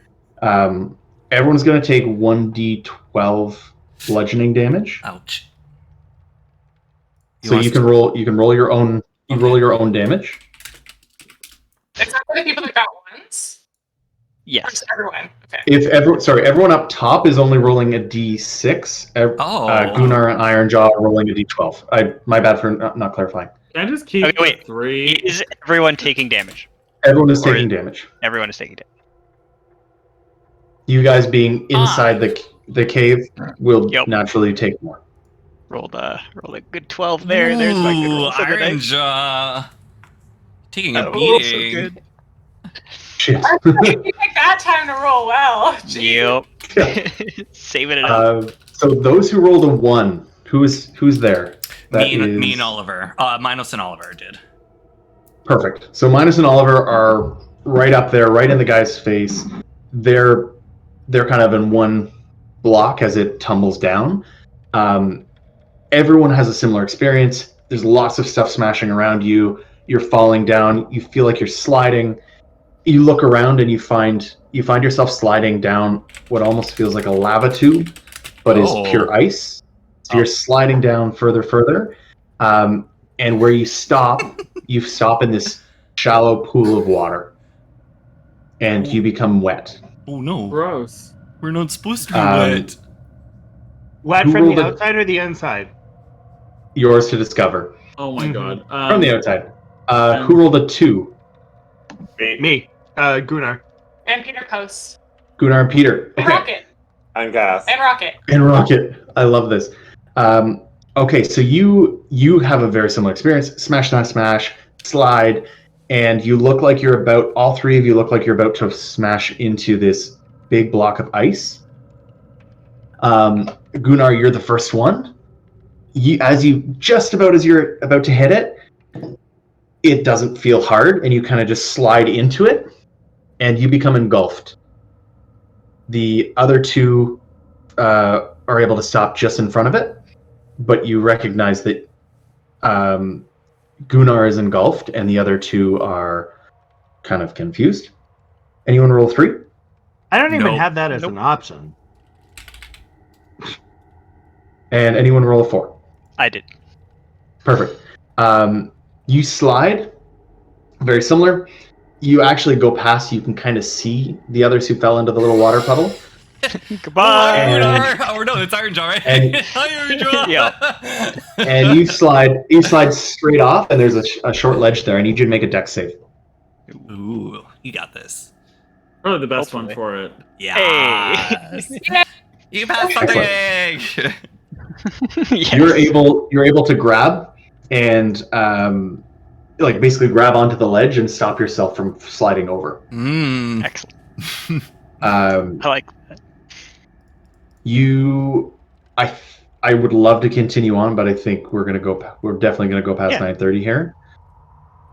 Everyone's going to take 1d12 bludgeoning damage. Ouch. So you can roll your own. You roll your own damage. Except for the people that got ones. Yes. Or just everyone. Okay. If everyone up top is only rolling a d6. Gunnar and Ironjaw are rolling a d12. My bad for not clarifying. Can I just keep wait. 3? Is everyone taking damage? Everyone is taking damage. Everyone is taking damage. You guys being inside the cave will naturally take more. Rolled a good 12 there. There's my good roll for the night. Ironjaw. Taking a Oh, so beating. good. Shit. You take that time to roll well. Yep. Saving it up. So those who rolled a 1, who's there? Me and Oliver. Minos and Oliver did. Perfect. So Minos and Oliver are right up there, right in the guy's face. They're kind of in one block as it tumbles down. Everyone has a similar experience. There's lots of stuff smashing around you. You're falling down. You feel like you're sliding. You look around and you find yourself sliding down what almost feels like a lava tube, but is pure ice. So you're sliding down further. And where you stop in this shallow pool of water. And you become wet. Oh no. Gross. We're not supposed to be wet. Wet from the outside or the inside? Yours to discover. Oh my god. From the outside. Who rolled a 2? Me. Gunnar. And Peter Post. Gunnar and Peter. And Rocket. And Gas. And Rocket. And Rocket. I love this. Okay, so you have a very similar experience. Smash, slide, and you look like all 3 of you look like you're about to smash into this big block of ice. Gunnar, you're the first one. As you're about to hit it, it doesn't feel hard, and you kind of just slide into it, and you become engulfed. The other 2 are able to stop just in front of it, but you recognize that Gunnar is engulfed, and the other two are kind of confused. Anyone roll 3? I don't even have that as an option. And anyone roll a 4? I did. Perfect. You slide, very similar. You actually go past, you can kind of see the others who fell into the little water puddle. Goodbye. Oh no, it's Iron Jaw, right? And, Hi, Iron Jaw. Yeah. and you slide straight off, and there's a short ledge there. I need you to make a dex save. Ooh, you got this. Probably the best Hopefully. one for it. Yeah. You passed something. Yes. You're able to grab and like basically grab onto the ledge and stop yourself from sliding over. Excellent. I like that. I would love to continue on, but I think we're definitely gonna go past 9:30 here.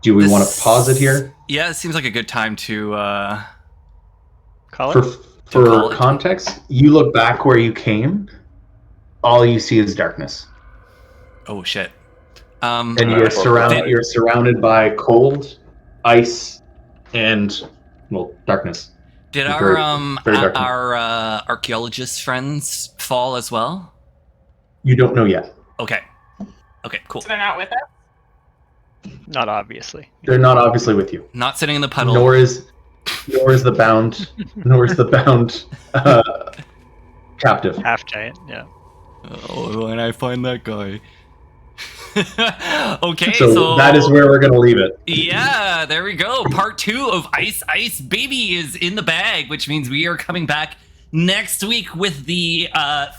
Do we want to pause it here? Yeah, it seems like a good time to call it. For context, you look back where you came. All you see is darkness. Oh shit. And you're surrounded by cold, ice, and darkness. Did Very dark. our archaeologist friends fall as well? You don't know yet. Okay, cool. So they're not with us? Not obviously. They're not obviously with you. Not sitting in the puddle. Nor is the bound captive. Half giant. Yeah. Oh, and I find that guy. Okay, so that is where we're gonna leave it. Yeah, there we go. Part 2 of Ice Ice Baby is in the bag, which means we are coming back next week with the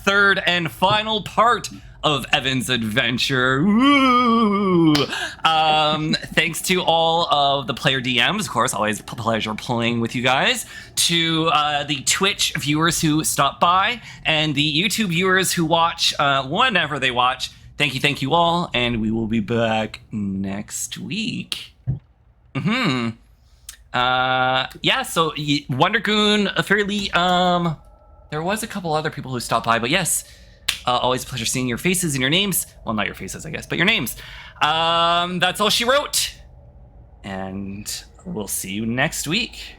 third and final part of Evan's adventure. Woo! Thanks to all of the player DMs, of course, always a pleasure playing with you guys, to the Twitch viewers who stop by, and the YouTube viewers who watch whenever they watch. Thank you all, and we will be back next week. Yeah, so Wondergoon, fairly, there was a couple other people who stopped by, but yes, always a pleasure seeing your faces and your names. Well, not your faces, I guess, but your names. That's all she wrote, and we'll see you next week.